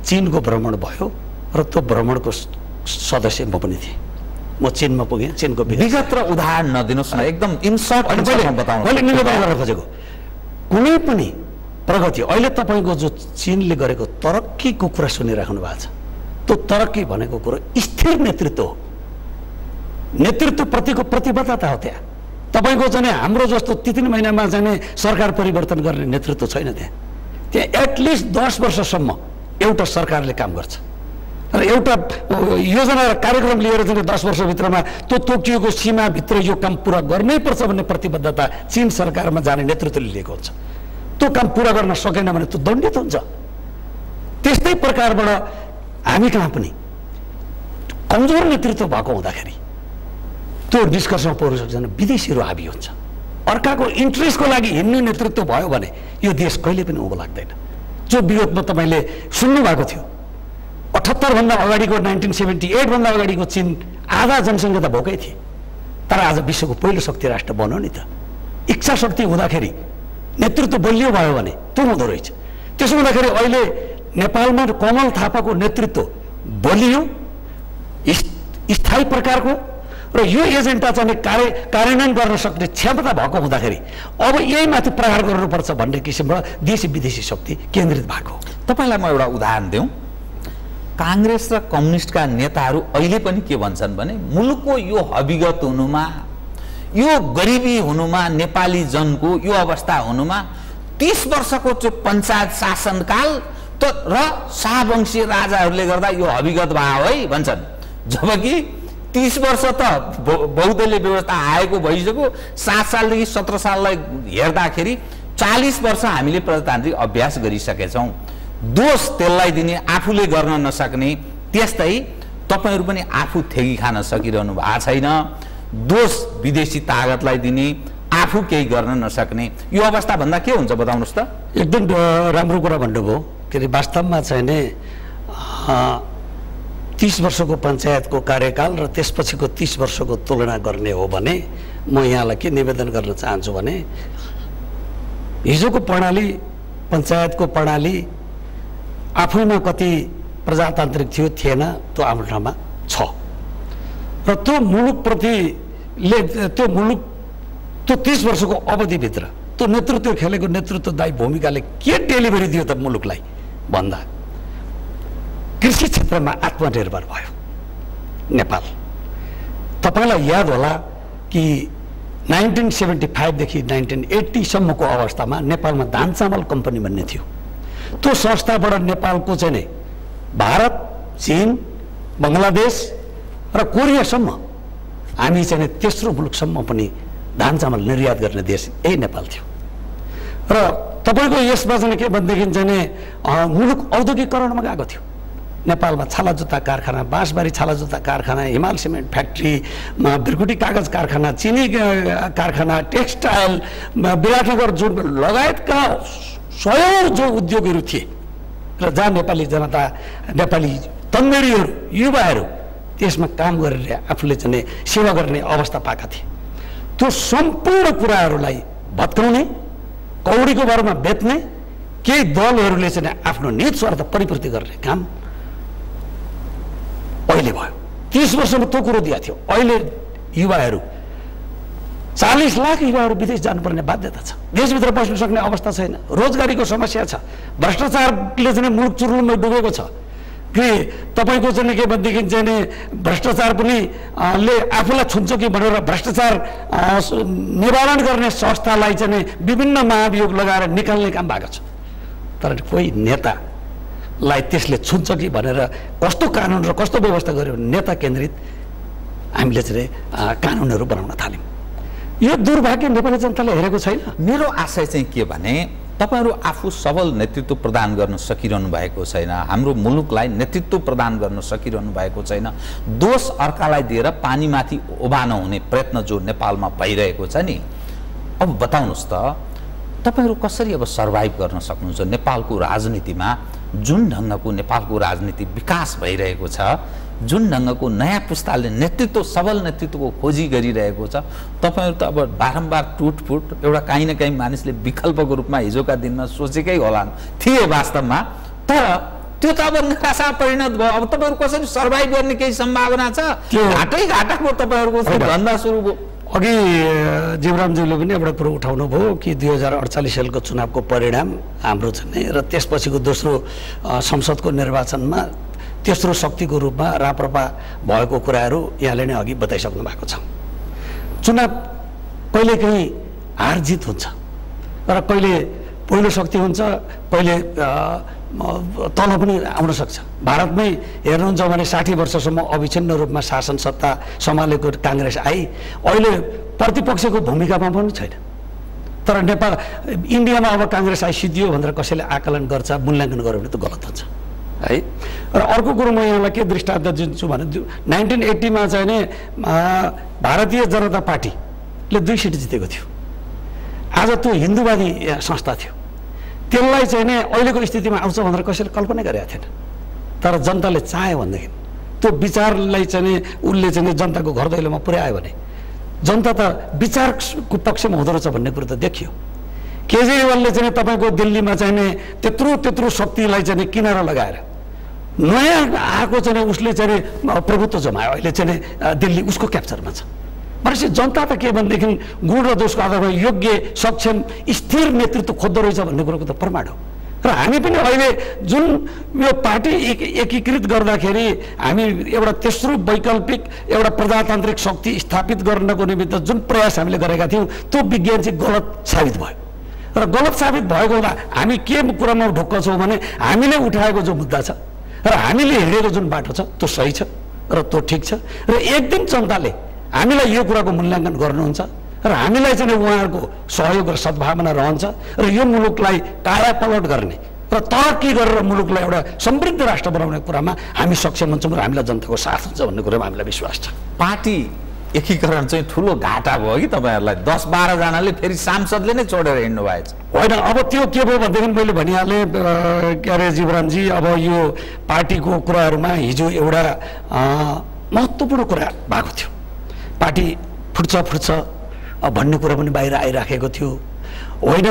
चीनको भ्रमण भयो र त्यो भ्रमणको सदस्य म पनि थिएँ। म चीनमा पुगेँ। चीनको विगत र उदाहरण नदिनुहोस् न, एकदम इन सर्ट बताउनु। मैले निवेदन गर्न खोजेको कुनै पनि प्रगति अहिले तपाईँको जो चीनले गरेको तरक्कीको कुरा सुनिराख्नु भएको छ, त्यो तरक्की भनेको कुरो स्थिर नेतृत्व हो। नेतृत्वप्रतिको प्रतिबद्धता हो त्यहाँ। तपाईँको चाहिँ हाम्रो जस्तो 3 महिनामा चाहिँ सरकार परिवर्तन गर्ने नेतृत्व छैन त्यहाँ एटलिस्ट 10 वर्षसम्म एउटा सरकारले काम गर्छ र एउटा योजना र कार्यक्रम लिएर चाहिँ 10 वर्षभित्रमा त्यो तोकिएको सीमाभित्र यो काम पुरा गर्नै पर्छ भन्ने प्रतिबद्धता चीन सरकारमा जाने नेतृत्वले लिएको हुन्छ। त्यो काम पुरा गर्न सकेन भने त्यो दण्डित हुन्छ। त्यस्तै प्रकारबाट हामी कहाँ पनि कमजोर नेतृत्व भएको हुँदाखेरि त्यो निष्कर्षमा पुग्न सक्दैन, विदेशीहरू हाबी हुन्छ। अर्काको इन्ट्रेस्टको लागि हिँड्ने नेतृत्व भयो भने यो देश कहिले पनि उँभो लाग्दैन। जो विगतमा तपाईँले सुन्नुभएको थियो 78 भन्दा अगाडिको 1978 भन्दा अगाडिको चीन आधा जनसङ्ख्या त भोकै थिए, तर आज विश्वको पहिलो शक्ति राष्ट्र बन्यो नि त। इच्छा शक्ति हुँदाखेरि नेतृत्व बलियो भयो भने त्यो हुँदो रहेछ। त्यसो हुँदाखेरि अहिले नेपालमा कमल थापाको नेतृत्व बलियो स्थायी प्रकारको र यो एजेन्डा चाहिँ कार्यान्वयन गर्न सक्ने क्षमता भएको हुँदाखेरि अब यही माथि प्रहार गर्नुपर्छ भन्ने किसिमबाट देशी विदेशी शक्ति केन्द्रित भएको। तपाईँलाई म एउटा उदाहरण दिउँ। काङ्ग्रेस र कम्युनिस्टका नेताहरू अहिले पनि के भन्छन् भने मुलुकको यो हविगत हुनुमा, यो गरिबी हुनुमा, नेपाली जनको यो अवस्था हुनुमा 30 वर्षको चाहिँ पञ्चायत शासनकाल त र शाहवंशीय राजाहरूले गर्दा यो हविगत भयो है भन्छन्। जबकि 30 वर्ष त बहुदलीय व्यवस्था आएको भइसक्यो, 7 सालदेखि 17 साललाई हेर्दाखेरि 40 वर्ष हामीले प्रजातान्त्रिक अभ्यास गरिसकेछौँ। दोष त्यसलाई दिने, आफूले गर्न नसक्ने, त्यस्तै तपाईँहरू पनि आफू थेगी खान सकिरहनु भएको छैन। दोष विदेशी तागतलाई दिने, आफू केही गर्न नसक्ने, यो अवस्था भन्दा के हुन्छ बताउनुहोस् त? एकदम राम्रो कुरा भन्नुभयो। के अरे वास्तवमा चाहिँ नि 30 वर्षको पञ्चायतको कार्यकाल र त्यसपछिको 30 वर्षको तुलना गर्ने हो भने म यहाँलाई के निवेदन गर्न चाहन्छु भने हिजोको प्रणाली, पञ्चायतको प्रणाली आफैमा कति प्रजातान्त्रिक थियो थिएन त्यो आफ्नो ठाउँमा छ र त्यो मुलुकप्रतिले त्यो 30 वर्षको अवधिभित्र त्यो नेतृत्व खेलेको नेतृत्वदायी भूमिकाले के डेलिभरी दियो त मुलुकलाई भन्दा कृषि क्षेत्रमा आत्मनिर्भर भयो नेपाल। तपाईँलाई याद होला कि 1975 देखि 1980 सम्मको अवस्थामा नेपालमा धान चामल कम्पनी भन्ने थियो। त्यो संस्थाबाट नेपालको चाहिँ नि भारत, चीन, बङ्गलादेश र कोरियासम्म हामी चाहिँ तेस्रो मुलुकसम्म पनि धान चामल निर्यात गर्ने देश यही नेपाल थियो। र तपाईँको यसमा चाहिँ के भनेदेखि चाहिँ मुलुक औद्योगिकरणमा गएको थियो। नेपालमा छाला जुत्ता कारखाना, बाँसबारी छाला जुत्ता कारखाना, हिमाल सिमेन्ट फ्याक्ट्रीमा बिर्कुटी कागज कारखाना, चिनी कारखाना, टेक्सटाइल, विराटनगर जुट लगायतका सयौं जो उद्योगहरू थिए र जहाँ नेपाली जनता, नेपाली तन्मेरीहरू, युवाहरू त्यसमा काम गरेर आफूले चाहिँ सेवा गर्ने अवस्था पाएका थिए। त्यो सम्पूर्ण कुराहरूलाई भत्काउने, कौडीको भरमा बेच्ने केही दलहरूले चाहिँ आफ्नो निज स्वार्थ परिपूर्ति गर्ने काम अहिले भयो। 30 वर्षमा त्यो कुरो दिएको थियो। अहिले युवाहरू 40 लाख युवाहरू विदेश जानुपर्ने बाध्यता छ। देशभित्र बस्न सक्ने अवस्था छैन। रोजगारीको समस्या छ। भ्रष्टाचारले चाहिँ मुलुक चुरुलुमै डुबेको छ कि तपाईँको चाहिँ के भनेदेखि चाहिँ भ्रष्टाचार पनि ले आफूलाई छुन्छ कि भनेर भ्रष्टाचार निवारण गर्ने संस्थालाई चाहिँ विभिन्न महाभियोग लगाएर निकाल्ने काम भएको छ। तर कोही नेतालाई त्यसले छुन्छ कि भनेर कस्तो कानुन र कस्तो व्यवस्था गर्यो भने नेता केन्द्रित हामीले चाहिँ कानुनहरू बनाउन थाल्यौँ। यो दुर्भाग्य नेपाली जनताले हेरेको छैन। मेरो आशय चाहिँ के भने तपाईहरु आफू सबल नेतृत्व प्रदान गर्न सकिरहनु भएको छैन। हाम्रो मुलुकलाई नेतृत्व प्रदान गर्न सकिरहनु भएको छैन। दोष अर्कालाई दिएर पानीमाथि ओभानो हुने प्रयत्न जो नेपालमा भइरहेको छ नि, अब बताउनुस् त तपाईहरु कसरी अब सर्भाइभ गर्न सक्नुहुन्छ? नेपालको राजनीतिमा जुन ढंगको नेपालको राजनीति विकास भइरहेको छ, जुन ढंगको नयाँ पुस्ताले नेतृत्व सबल नेतृत्वको खोजी गरिरहेको छ, तपाईहरु त अब बारम्बार टुटफुट एउटा काहीँ न काहीँ मानिसले विकल्पको रूपमा हिजोका दिनमा सोचेकै होला थिए वास्तवमा, तर त्यो त अब निराशा परिणत भयो। अब तपाईहरु कसरी सर्भाइभ गर्ने केही सम्भावना छ? घाटै घाटाको तपाईहरुको धन्दा सुरु भयो। अघि जीवरामज्यूले पनि एउटा कुरो उठाउनु भयो कि 2048 सालको चुनावको परिणाम हाम्रो छ नै र त्यसपछिको दोस्रो संसदको निर्वाचनमा तेस्रो शक्तिको रूपमा राप्रपा भएको कुराहरू यहाँले नै अघि बताइसक्नु भएको छ। चुनाव कहिलेकाहीँ हार जित हुन्छ र कहिले पहिलो शक्ति हुन्छ, कहिले तल पनि आउन सक्छ। भारतमै हेर्नुहुन्छ भने 60 वर्षसम्म अविच्छिन्न रूपमा शासन सत्ता सम्हालेको काङ्ग्रेस आई, अहिले प्रतिपक्षको भूमिकामा पनि छैन। तर नेपाल इन्डियामा अब काङ्ग्रेस आई सिद्धियो भनेर कसैले आकलन गर्छ, मूल्याङ्कन गर्यो भने त गलत हुन्छ है। र अर्को कुरो म यहाँलाई के दृष्टान्त दिन्छु भने 1980 चाहिँ नि भारतीय जनता पार्टीले 2 सिट जितेको थियो। आज त्यो हिन्दूवादी संस्था थियो, त्यसलाई चाहिँ नि अहिलेको स्थितिमा आउँछ भनेर कसैले कल्पना गरेका थिएन। तर जनताले चाह्यो भनेदेखि त्यो विचारलाई चाहिँ नि उसले चाहिँ नि जनताको घर दैलोमा पुर्यायो भने जनता त विचारको पक्षमा हुँदो रहेछ भन्ने कुरो त देखियो। केजरीवालले चाहिँ तपाईँको दिल्लीमा चाहिँ नि त्यत्रो शक्तिलाई चाहिँ किनारा लगाएर नयाँ आएको चाहिँ उसले चाहिँ प्रभुत्व जमायो। अहिले चाहिँ दिल्ली उसको क्याप्चरमा छ भनेपछि जनता त के भनेदेखि गुण र दोषको आधारमा योग्य सक्षम स्थिर नेतृत्व खोज्दो रहेछ भन्ने कुरोको त प्रमाण हो। र हामी पनि अहिले जुन यो पार्टी एकीकृत गर्दाखेरि हामी एउटा तेस्रो वैकल्पिक एउटा प्रजातान्त्रिक शक्ति स्थापित गर्नको निमित्त जुन प्रयास हामीले गरेका थियौँ त्यो विज्ञान चाहिँ गलत साबित भयो। र गलत साबित भएको हुँदा हामी के कुरामा ढुक्क छौँ भने हामीले उठाएको जो मुद्दा छ र हामीले हिँडेको जुन बाटो छ त्यो सही छ र त्यो ठिक छ। र एक दिन जनताले हामीलाई यो कुराको मूल्याङ्कन गर्नुहुन्छ र हामीलाई चाहिँ उहाँहरूको सहयोग र सद्भावना रहन्छ र यो मुलुकलाई कायापलट गर्ने र तरक्की गरेर मुलुकलाई एउटा समृद्ध राष्ट्र बनाउने कुरामा हामी सक्षम हुन्छौँ र हामीलाई जनताको साथ हुन्छ भन्ने कुरामा हामीलाई विश्वास छ। पार्टी एकीकरण चाहिँ ठुलो घाटा भयो कि तपाईँहरूलाई? 10-12 जनाले फेरि सांसदले नै छोडेर हिँड्नु भएछ। होइन, अब त्यो के भयो भनेदेखि मैले भनिहालेँ के अरे जीवरामजी, अब यो पार्टीको कुराहरूमा हिजो एउटा महत्त्वपूर्ण कुरा भएको थियो। पार्टी फुट्छ भन्ने कुरा पनि बाहिर आइराखेको थियो होइन?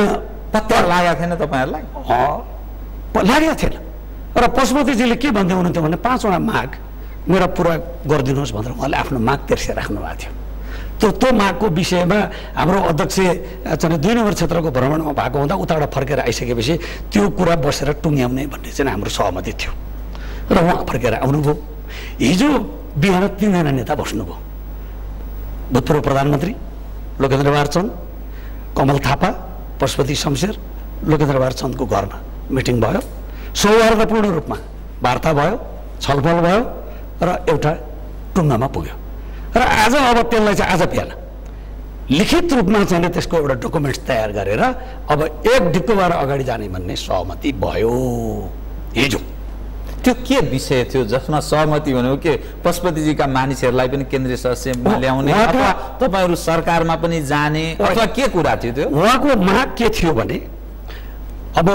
पत्ता लागेको थिएन तपाईँहरूलाई? लागेको थिएन। र पशुपतिजीले के भन्दै हुनुहुन्थ्यो भने 5वटा माग मेरा पुरा गरिदिनुहोस् भनेर उहाँले आफ्नो माग तेर्से राख्नु भएको थियो। त्यो मागको विषयमा हाम्रो अध्यक्ष चाहिँ 2 नम्बर क्षेत्रको भ्रमणमा भएको हुँदा उताबाट फर्केर आइसकेपछि त्यो कुरा बसेर टुङ्ग्याउने भन्ने चाहिँ हाम्रो सहमति थियो र उहाँ फर्केर आउनुभयो। हिजो बिहान 3 जना नेता बस्नुभयो। भूतपूर्व प्रधानमन्त्री लोकेन्द्र बहादुर चन्द, कमल थापा, पशुपति शमशेर, लोकेन्द्र बहादुर चन्दको घरमा मिटिङ भयो। सौहार्दपूर्ण रूपमा वार्ता भयो, छलफल भयो र एउटा टुङ्गामा पुग्यो। र आज अब त्यसलाई चाहिँ आज बिहान लिखित रूपमा चाहिँ त्यसको एउटा डकुमेन्ट्स तयार गरेर अब एक ढिक्कोबाट अगाडि जाने भन्ने सहमति भयो हिजो। त्यो के विषय थियो जसमा सहमति भनेको? के पशुपतिजीका मानिसहरूलाई पनि केन्द्रीय सदस्यमा ल्याउने अथवा तपाईँहरू सरकारमा पनि जाने अथवा के कुरा थियो त्यो? उहाँको माग के थियो भने अब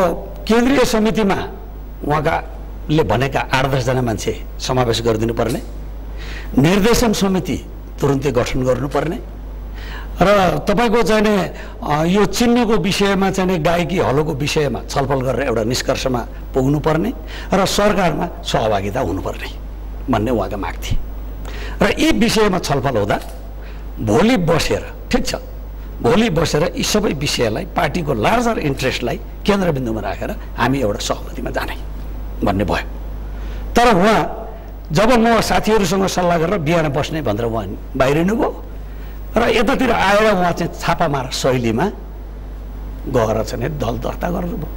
केन्द्रीय समितिमा उहाँले भनेका 8-10 जना मान्छे समावेश गरिदिनु पर्ने, निर्देशन समिति तुरुन्तै गठन गर्नुपर्ने र तपाईँको चाहिँ यो चिन्हको विषयमा चाहिँ गायकी हलोको विषयमा छलफल गरेर एउटा निष्कर्षमा पुग्नुपर्ने र सरकारमा सहभागिता हुनुपर्ने भन्ने उहाँका माग थिए। र यी विषयमा छलफल हुँदा भोलि बसेर, ठिक छ, भोलि बसेर यी सबै विषयलाई पार्टीको लार्जर इन्ट्रेस्टलाई केन्द्रबिन्दुमा राखेर हामी एउटा सहमतिमा जाने भन्ने भयो। तर उहाँ जब म साथीहरूसँग सल्लाह गरेर बिहान बस्ने भनेर उहाँ बाहिरिनु भयो र यतातिर आएर उहाँ चाहिँ छापामार शैलीमा गएर चाहिँ दल दर्ता गर्नुभयो।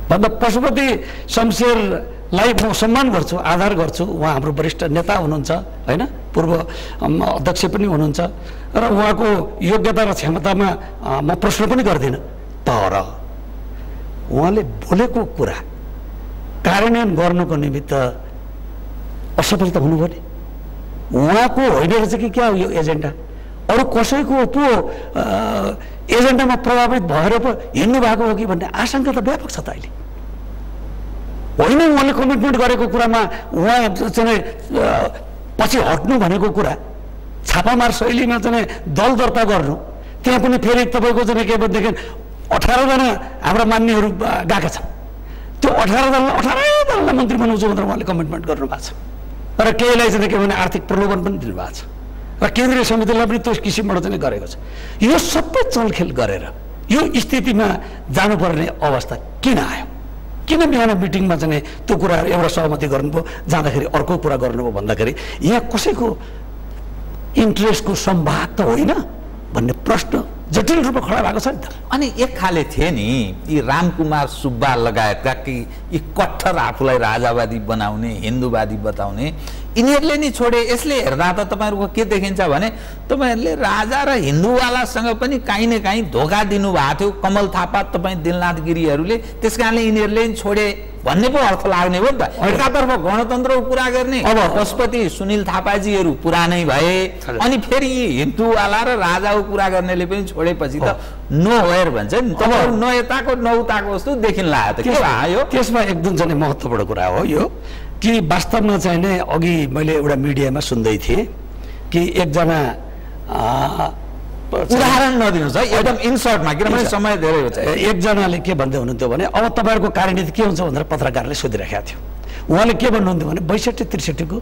भन्दा पशुपति शमशेरलाई म सम्मान गर्छु, आदर गर्छु, उहाँ हाम्रो वरिष्ठ नेता हुनुहुन्छ होइन, पूर्व अध्यक्ष पनि हुनुहुन्छ र उहाँको योग्यता र क्षमतामा म प्रश्न पनि गर्दिनँ। तर उहाँले बोलेको कुरा कार्यान्वयन गर्नको निमित्त असफल त हुनुभयो नि। उहाँको होइन रहेछ कि क्या यो एजेन्डा? अरू कसैको पो एजेन्डामा प्रभावित भएर पो हिँड्नु भएको हो कि भन्ने आशंका त व्यापक छ त अहिले। होइन, उहाँले कमिटमेन्ट गरेको कुरामा उहाँ चाहिँ पछि हट्नु भनेको कुरा छापामार शैलीमा चाहिँ दल दर्ता गर्नु, त्यहाँ पनि फेरि तपाईँको चाहिँ के भनेदेखि 18 जना हाम्रा मान्यहरू गएका छन्। त्यो 18 दललाई मन्त्री बनाउँछु भनेर उहाँले कमिटमेन्ट गर्नुभएको छ र केहीलाई चाहिँ के भने आर्थिक प्रलोभन पनि दिनुभएको छ र केन्द्रीय समितिलाई पनि त्यो किसिमबाट चाहिँ गरेको छ। यो सबै चलखेल गरेर यो स्थितिमा जानुपर्ने अवस्था किन आयो? किन बिहान मिटिङमा चाहिँ त्यो कुराहरू एउटा सहमति गर्नुभयो, जाँदाखेरि अर्को कुरा गर्नुभयो भन्दाखेरि यहाँ कसैको इन्ट्रेस्टको सम्भाग त होइन भन्ने प्रश्न जटिल रूपमा खडा भएको छ नि त। अनि एक खाले थिए नि यी रामकुमार सुब्बा लगायतका कि यी कट्टर आफूलाई राजावादी बनाउने हिन्दूवादी बताउने यिनीहरूले नि छोडे। यसले हेर्दा त तपाईँहरूको के देखिन्छ भने तपाईँहरूले राजा र हिन्दूवालासँग पनि काहीँ न काहीँ धोका दिनुभएको थियो कमल थापा तपाईँ दिलनाथ गिरीहरूले, त्यस कारणले यिनीहरूले नि छोडे भन्ने पो अर्थ लाग्ने हो नि त। एकातर्फ गणतन्त्रको कुरा गर्ने अब पशुपति सुनिल थापाजीहरू पुरानै भए, अनि फेरि यी हिन्दूवाला र राजाको कुरा गर्नेले पनि छोडेपछि त नो वेयर भन्छ नि, तपाईँहरू न यताको न उताको जस्तो देखिन लाग्यो त। के भयो त्यसमा एकदम चाहिँ महत्त्वपूर्ण कुरा हो यो कि वास्तवमा चाहिँ नै अघि मैले एउटा मिडियामा सुन्दै थिएँ कि एकजना उदाहरण नदिनुहोस् है एकदम इन सर्टमा, किनभने समय धेरै हुन्छ। एकजनाले के भन्दै हुनुहुन्थ्यो भने अब तपाईँहरूको कार्यनीति के हुन्छ भनेर पत्रकारले सोधिराखेको थियो। उहाँले के भन्नुहुन्थ्यो भने 62-63 को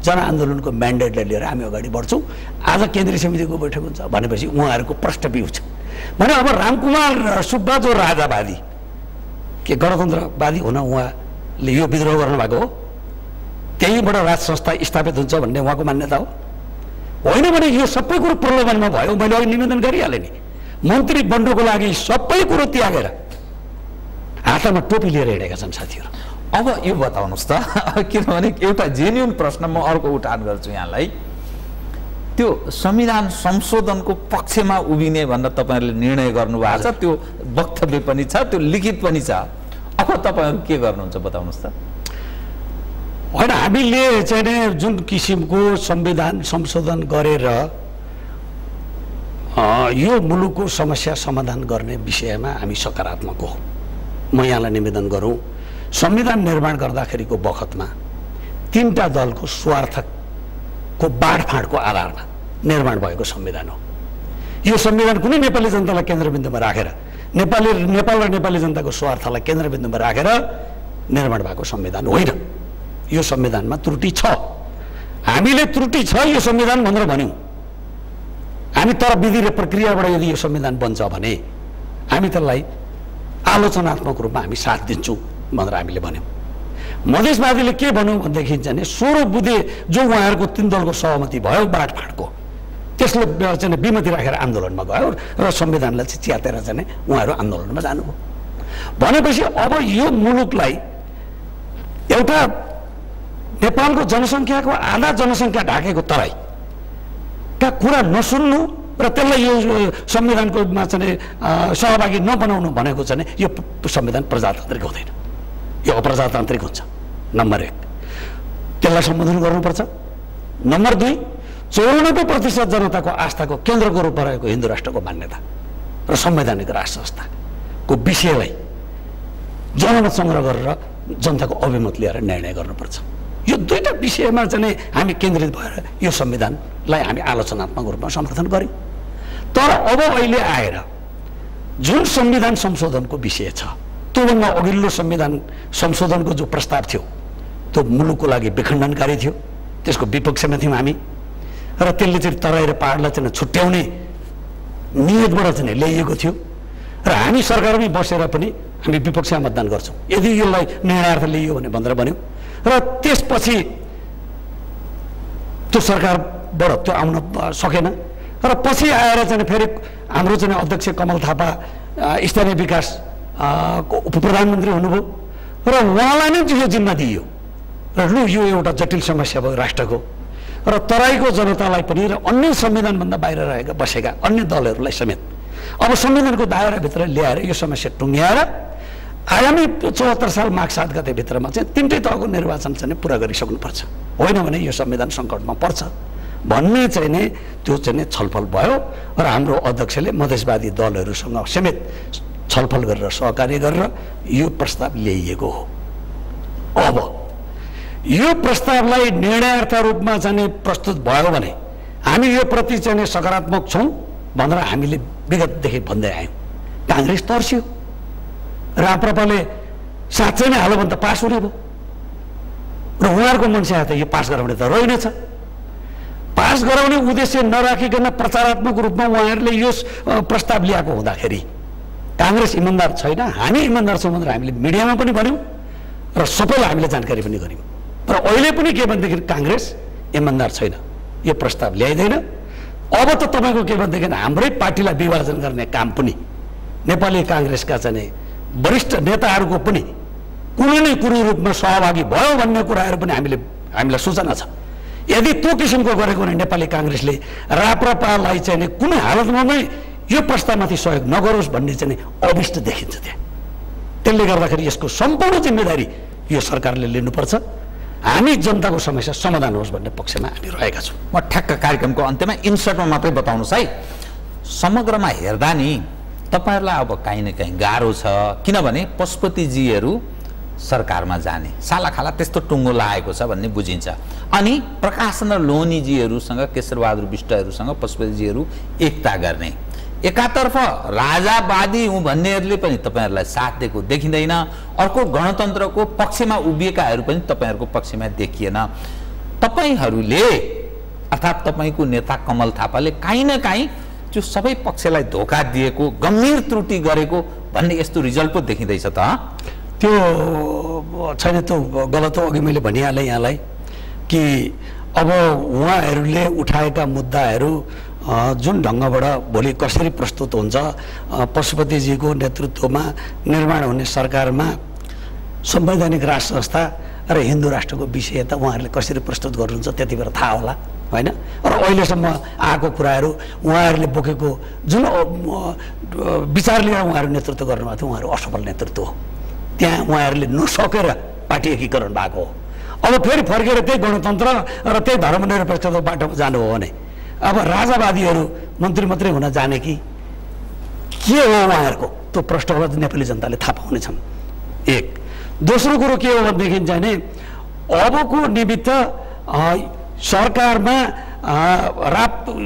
जनआन्दोलनको म्यान्डेटलाई लिएर हामी अगाडि बढ्छौँ, आज केन्द्रीय समितिको बैठक हुन्छ भनेपछि उहाँहरूको प्रश्न बिउ छ भने अब रामकुमार सुब्बा जो राजावादी के गणतन्त्रवादी हुन उहाँले यो विद्रोह गर्नुभएको हो, त्यहीँबाट राज संस्था स्थापित हुन्छ भन्ने उहाँको मान्यता हो होइन भने यो सबै कुरो प्रलोभनमा भयो। मैले अघि निवेदन गरिहालेँ नि, मन्त्री बन्नुको लागि सबै कुरो त्यागेर हातमा टोपी लिएर हिँडेका छन् साथीहरू। अब यो बताउनुहोस् त, किनभने एउटा जेन्युन प्रश्न म अर्को उठान गर्छु यहाँलाई। त्यो संविधान संशोधनको पक्षमा उभिने भनेर तपाईँहरूले निर्णय गर्नुभएको छ, त्यो वक्तव्य पनि छ, त्यो लिखित पनि छ। अब तपाईँहरू के गर्नुहुन्छ बताउनुहोस् त। होइन, हामीले चाहिँ नि जुन किसिमको संविधान संशोधन गरेर यो मुलुकको समस्या समाधान गर्ने विषयमा हामी सकारात्मक हो। म यहाँलाई निवेदन गरौँ, संविधान निर्माण गर्दाखेरिको बखतमा 3टा दलको स्वार्थको बाँडफाँडको आधारमा निर्माण भएको संविधान हो। यो संविधान कुनै नेपाली जनतालाई केन्द्रबिन्दुमा राखेर नेपाल र नेपाली जनताको स्वार्थलाई केन्द्रबिन्दुमा राखेर निर्माण भएको संविधान होइन। यो संविधानमा त्रुटि छ, हामीले त्रुटि छ यो संविधान भनेर भन्यौँ हामी, तर विधि र प्रक्रियाबाट यदि यो संविधान बन्छ भने हामी त्यसलाई आलोचनात्मक रूपमा हामी साथ दिन्छौँ भनेर हामीले भन्यौँ। मधेसवादीले के भन्यौँ भनेदेखि चाहिँ 16 बुँदे जो उहाँहरूको 3 दलको सहमति भयो बाँडफाँडको, त्यसले चाहिँ विमति राखेर आन्दोलनमा गयो र संविधानलाई चाहिँ च्यातेर चाहिँ उहाँहरू आन्दोलनमा जानुभयो। भनेपछि अब यो मुलुकलाई एउटा नेपालको जनसङ्ख्याको आधा जनसङ्ख्या ढाकेको तराईका कुरा नसुन्नु र त्यसलाई यो संविधानकोमा चाहिँ सहभागी नबनाउनु भनेको चाहिँ यो संविधान प्रजातान्त्रिक हुँदैन, यो अप्रजातान्त्रिक हुन्छ। नम्बर 1 त्यसलाई सम्बोधन गर्नुपर्छ। नम्बर 2 94% जनताको आस्थाको केन्द्रको रूपमा रहेको हिन्दू राष्ट्रको मान्यता र संवैधानिक राष्ट्र संस्थाको विषयलाई जनमत सङ्ग्रह गरेर जनताको अभिमत लिएर निर्णय गर्नुपर्छ। यो 2टा विषयमा चाहिँ हामी केन्द्रित भएर यो संविधानलाई हामी आलोचनात्मक रूपमा समर्थन गर्यौँ। तर अब अहिले आएर जुन संविधान संशोधनको विषय छ, त्योभन्दा अघिल्लो संविधान संशोधनको जो प्रस्ताव थियो त्यो मुलुकको लागि विखण्डनकारी थियो, त्यसको विपक्षमा थियौँ हामी र त्यसले चाहिँ तराई र पहाडलाई चाहिँ छुट्याउने नियतबाट चाहिँ ल्याइएको थियो र हामी सरकारमै बसेर पनि हामी विपक्षमा मतदान गर्छौँ यदि यसलाई निर्णयार्थ लिइयो भनेर भन्यौँ र त्यसपछि त्यो सरकारबाट त्यो आउन सकेन र पछि आएर चाहिँ फेरि हाम्रो चाहिँ अध्यक्ष कमल थापा स्थानीय विकास को उप प्रधानमन्त्री हुनुभयो र उहाँलाई नै यो जिम्मा दिइयो र लु यो एउटा जटिल समस्या भयो राष्ट्रको र तराईको जनतालाई पनि र अन्य संविधानभन्दा बाहिर रहेका बसेका अन्य दलहरूलाई समेत अब संविधानको दायराभित्र ल्याएर यो समस्या टुङ्ग्याएर आगामी 74 साल माघ 7 गते भित्रमा चाहिँ 3टै तहको निर्वाचन चाहिँ पुरा गरिसक्नुपर्छ, होइन भने यो संविधान सङ्कटमा पर्छ भन्ने चाहिँ नै त्यो चाहिँ छलफल भयो र हाम्रो अध्यक्षले मधेसवादी दलहरूसँग समेत छलफल गरेर सहकार्य गरेर यो प्रस्ताव ल्याइएको हो। अब यो प्रस्तावलाई निर्णयार्थ रूपमा चाहिँ प्रस्तुत भयो भने हामी यो प्रति चाहिँ सकारात्मक छौँ भनेर हामीले विगतदेखि भन्दै आयौँ। काङ्ग्रेस तर्स्यो, राप्रपाले साँच्चै नै हालो भने त पास हुने भयो र उहाँहरूको मनसा त यो पास गराउने त रहेनछ। पास गराउने उद्देश्य नराखिकन प्रचारात्मक रूपमा उहाँहरूले यो प्रस्ताव ल्याएको हुँदाखेरि काङ्ग्रेस इमान्दार छैन, हामी इमान्दार छौँ भनेर हामीले मिडियामा पनि भन्यौँ र सबैलाई हामीले जानकारी पनि गऱ्यौँ। र अहिले पनि के भनेदेखि काङ्ग्रेस इमान्दार छैन, यो प्रस्ताव ल्याइँदैन। अब त तपाईँको के भनेदेखि हाम्रै पार्टीलाई विभाजन गर्ने काम पनि नेपाली काङ्ग्रेसका चाहिँ वरिष्ठ नेताहरूको पनि कुनै न कुनै रूपमा सहभागी भयो भन्ने कुराहरू पनि हामीलाई सूचना छ। यदि त्यो किसिमको गरेको भने नेपाली काङ्ग्रेसले राप्रपालाई चाहिँ कुनै हालतमा नै यो प्रस्तावमाथि सहयोग नगरोस् भन्ने चाहिँ अभिष्ट देखिन्छ त्यहाँ। त्यसले गर्दाखेरि यसको सम्पूर्ण जिम्मेदारी यो सरकारले लिनुपर्छ। हामी जनताको समस्या समाधान होस् भन्ने पक्षमा हामी रहेका छौँ। म ठ्याक्क कार्यक्रमको अन्त्यमा इन्सर्टमा मात्रै बताउनुहोस् है, समग्रमा हेर्दा नि तपाईँहरूलाई अब काहीँ न काहीँ गाह्रो छ, किनभने पशुपतिजीहरू सरकारमा जाने सालाखाला त्यस्तो टुङ्गो लागेको छ भन्ने बुझिन्छ। अनि प्रकाश र लोहनीजीहरूसँग, केशरबहादुर विष्टहरूसँग पशुपतिजीहरू एकता गर्ने, एकातर्फ राजावादी हुँ भन्नेहरूले पनि तपाईँहरूलाई साथ दिएको देखिँदैन, अर्को गणतन्त्रको पक्षमा उभिएकाहरू पनि तपाईँहरूको पक्षमा देखिएन। तपाईँहरूले अर्थात् तपाईँको नेता कमल थापाले काहीँ न काहीँ त्यो सबै पक्षलाई धोका दिएको, गम्भीर त्रुटि गरेको भन्ने यस्तो रिजल्ट पो देखिँदैछ त? त्यो छैन, त्यो गलत हो। अघि मैले भनिहालेँ यहाँलाई कि अब उहाँहरूले उठाएका मुद्दाहरू जुन ढङ्गबाट भोलि कसरी प्रस्तुत हुन्छ, पशुपतिजीको नेतृत्वमा निर्माण हुने सरकारमा संवैधानिक राष्ट्र संस्था र हिन्दू राष्ट्रको विषय त उहाँहरूले कसरी प्रस्तुत गर्नुहुन्छ त्यति बेला थाहा होला, होइन? र अहिलेसम्म आएको कुराहरू उहाँहरूले बोकेको जुन विचार लिएर उहाँहरू नेतृत्व गर्नुभएको थियो, उहाँहरू असफल नेतृत्व हो। त्यहाँ उहाँहरूले नसकेर पार्टी एकीकरण भएको हो। अब फेरि फर्केर त्यही गणतन्त्र र त्यही धर्मनिरपेक्षताको बाटोमा जानु हो भने अब राजावादीहरू मन्त्री मात्रै हुन जाने कि के हो उहाँहरूको, त्यो प्रश्नलाई नेपाली जनताले थाहा पाउनेछन्। एक। दोस्रो कुरो के हो भनेदेखि चाहिँ नि अबको निमित्त सरकारमा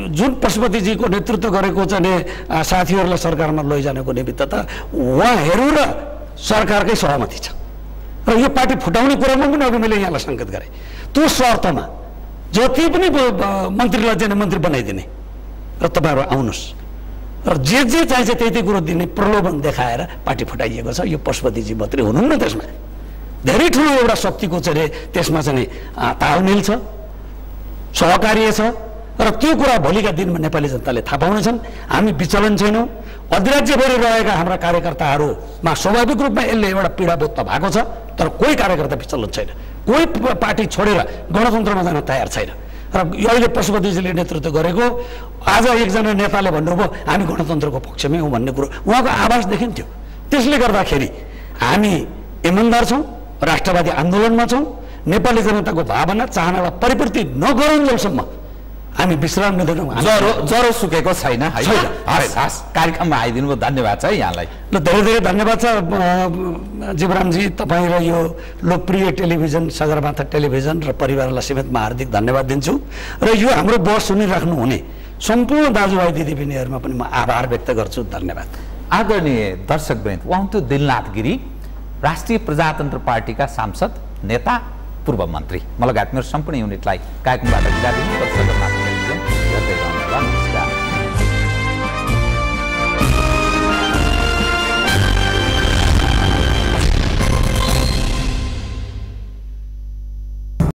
जुन पशुपतिजीको नेतृत्व गरेको चाहिँ साथीहरूलाई सरकारमा लैजानेको निमित्त त उहाँहरू र सरकारकै सहमति छ र यो पार्टी फुटाउने कुरामा पनि अघि मैले यहाँलाई सङ्केत गरेँ। त्यो शर्तमा जति पनि मन्त्रीलाई चाहिँ मन्त्री बनाइदिने र तपाईँहरू आउनुहोस् र जे चाहिन्छ त्यही कुरो दिने प्रलोभन देखाएर पार्टी फुटाइएको छ। यो पशुपतिजी मात्रै हुनुहुन्न, त्यसमा धेरै ठुलो एउटा शक्तिको चाहिँ त्यसमा चाहिँ तालमेल छ, सहकार्य छ र त्यो कुरा भोलिका दिनमा नेपाली जनताले थाहा पाउनेछन्। हामी विचलन छैनौँ। अधिराज्यभरि रहेका हाम्रा कार्यकर्ताहरूमा स्वाभाविक रूपमा यसले एउटा पीडाबोध त भएको छ, तर कोही कार्यकर्ता विचलन छैन, कोही पार्टी छोडेर गणतन्त्रमा जान तयार छैन। र अहिले पशुपतिजीले नेतृत्व गरेको आज एकजना नेताले भन्नुभयो हामी गणतन्त्रको पक्षमै हौँ भन्ने कुरो उहाँको आवाज देखिन्थ्यो। त्यसले गर्दाखेरि हामी इमान्दार छौँ, राष्ट्रवादी आन्दोलनमा छौँ। नेपाली जनताको भावना चाहनालाई परिपूर्ति नगरुन्जेलसम्म हामी विश्राम लिँदैनौँ। ज्वरो सुकेको छैन। कार्यक्रममा आइदिनु भयो, धन्यवाद छ यहाँलाई। ल धेरै धेरै धन्यवाद छ जीवरामजी, तपाईँ र यो लोकप्रिय टेलिभिजन सगरमाथा टेलिभिजन र परिवारलाई समेतमा हार्दिक धन्यवाद दिन्छु। र यो हाम्रो बहस सुनिराख्नु हुने सम्पूर्ण दाजुभाइ दिदीबहिनीहरूमा पनि म आभार व्यक्त गर्छु। धन्यवाद। आदरणीय दर्शकवृन्द, उहाँ हुनुहुन्थ्यो दिलनाथ गिरी, राष्ट्रिय प्रजातन्त्र पार्टीका सांसद, नेता, पूर्व मन्त्री। म लगायत मेरो सम्पूर्ण युनिटलाई कार्यक्रमबाट बिदा दिनु।